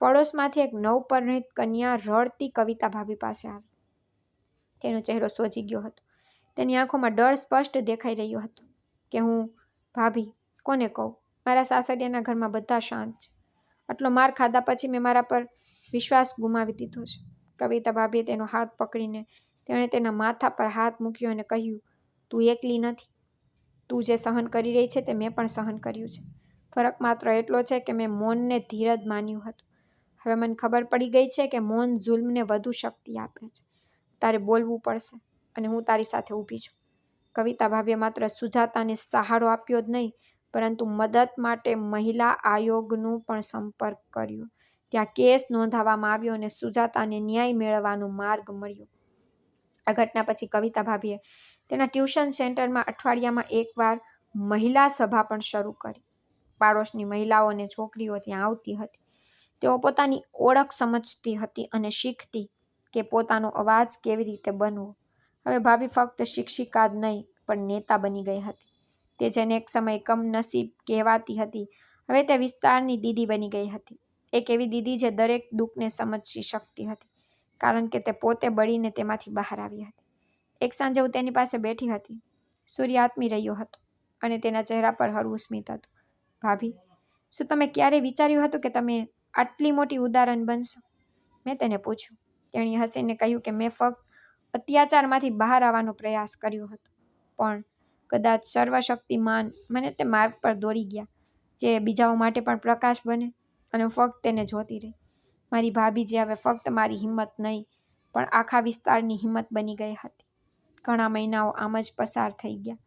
પડોશમાંથી એક નવપરિણીત કન્યા રડતી કવિતા ભાભી પાસે આવી. તેનો ચહેરો સોજી ગયો હતો. તેની આંખોમાં ડર સ્પષ્ટ દેખાઈ રહ્યો હતો કે હું ભાભી કોને કહું? મારા સાસરિયાના ઘરમાં બધા શાંત છે. આટલો માર ખાધા પછી મેં મારા પર વિશ્વાસ ગુમાવી દીધો છે. કવિતા ભાભીએ તેનો હાથ પકડીને તેણે તેના માથા પર હાથ મૂક્યો અને કહ્યું, તું એકલી નથી. તું જે સહન કરી રહી છે તે મેં પણ સહન કર્યું છે. ફરક માત્ર એટલો છે કે મેં મૌનને ધીરજ માન્યું હતું. હવે મને ખબર પડી ગઈ છે કે મૌન જુલ્મને વધુ શક્તિ આપે છે. તારે બોલવું પડશે અને હું તારી સાથે ઊભી છું. કવિતા ભાભીએ માત્ર સુજાતાને સહારો આપ્યો જ નહીં, પરંતુ મદદ માટે મહિલા આયોગનું પણ સંપર્ક કર્યો. ત્યાં કેસ નોંધાવવામાં આવ્યો અને સુજાતાને ન્યાય મેળવવાનો માર્ગ મળ્યો. આ ઘટના પછી કવિતા ભાભીએ તેના ટ્યુશન સેન્ટરમાં અઠવાડિયામાં એકવાર મહિલા સભા પણ શરૂ કરી. પાડોશની મહિલાઓ અને છોકરીઓ ત્યાં આવતી હતી. તેઓ પોતાની ઓળખ સમજતી હતી અને શીખતી કે પોતાનો અવાજ કેવી રીતે બનવો. હવે ભાભી ફક્ત શિક્ષિકા જ નહીં પણ નેતા બની ગઈ હતી. તે જેને એક સમયે કમનસીબ કહેવાતી હતી, હવે તે વિસ્તારની દીદી બની ગઈ હતી. એક એવી દીદી જે દરેક દુઃખને સમજી શકતી હતી, કારણ કે તે પોતે બળીને તેમાંથી બહાર આવી હતી. એક સાંજે હું તેની પાસે બેઠી હતી. સૂર્ય આથમી રહ્યો હતો અને તેના ચહેરા પર હળવું સ્મિત હતું. ભાભી, શું તમે ક્યારેય વિચાર્યું હતું કે તમે આટલી મોટી ઉદાહરણ બનશો? મેં તેને પૂછ્યું. તેણીએ હસીને કહ્યું કે મેં ફક્ત અત્યાચારમાંથી બહાર આવવાનો પ્રયાસ કર્યો હતો, પણ કદાચ સર્વશક્તિમાન મને તે માર્ગ પર દોરી ગયા, જે બીજાઓ માટે પણ પ્રકાશ બને. અને હું ફક્ત તેને જોતી રહી. મારી ભાભી જે હવે ફક્ત મારી હિંમત નહીં, પણ આખા વિસ્તારની હિંમત બની ગઈ હતી. ઘણા મહિનાઓ આમ જ પસાર થઈ ગયા.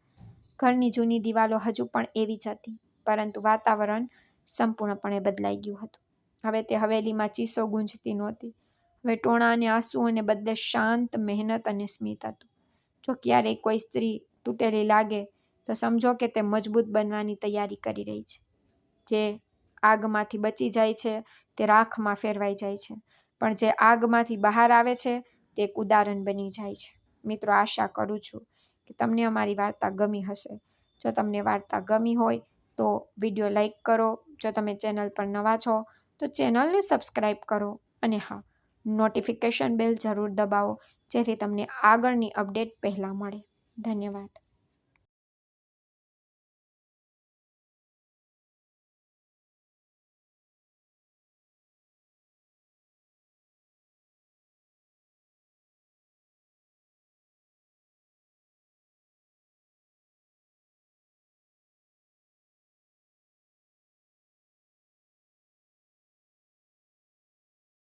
ઘરની જૂની દિવાલો હજુ પણ એવી જ હતી, પરંતુ વાતાવરણ સંપૂર્ણપણે બદલાઈ ગયું હતું. હવે તે હવેલીમાં ચીસો ગુંજતી નહોતી. હવે ટોણા અને આંસુઓને બદલે શાંત મહેનત અને સ્મિત હતું. જો ક્યારેય કોઈ સ્ત્રી તૂટેલી લાગે તો સમજો કે તે મજબૂત બનવાની તૈયારી કરી રહી છે. જે આગમાંથી બચી જાય છે તે રાખમાં ફેરવાઈ જાય છે, પણ જે આગમાંથી બહાર આવે છે તે એક ઉદાહરણ બની જાય છે. મિત્રો, આશા કરું છું કે તમને અમારી વાર્તા ગમી હશે. જો તમને વાર્તા ગમી હોય તો વિડીયો લાઈક કરો. જો તમે ચેનલ પર નવા છો તો ચેનલને સબસ્ક્રાઈબ કરો અને હા, નોટિફિકેશન બેલ જરૂર દબાવો, જેથી તમને આગળની અપડેટ પહેલાં મળે. ધન્યવાદ.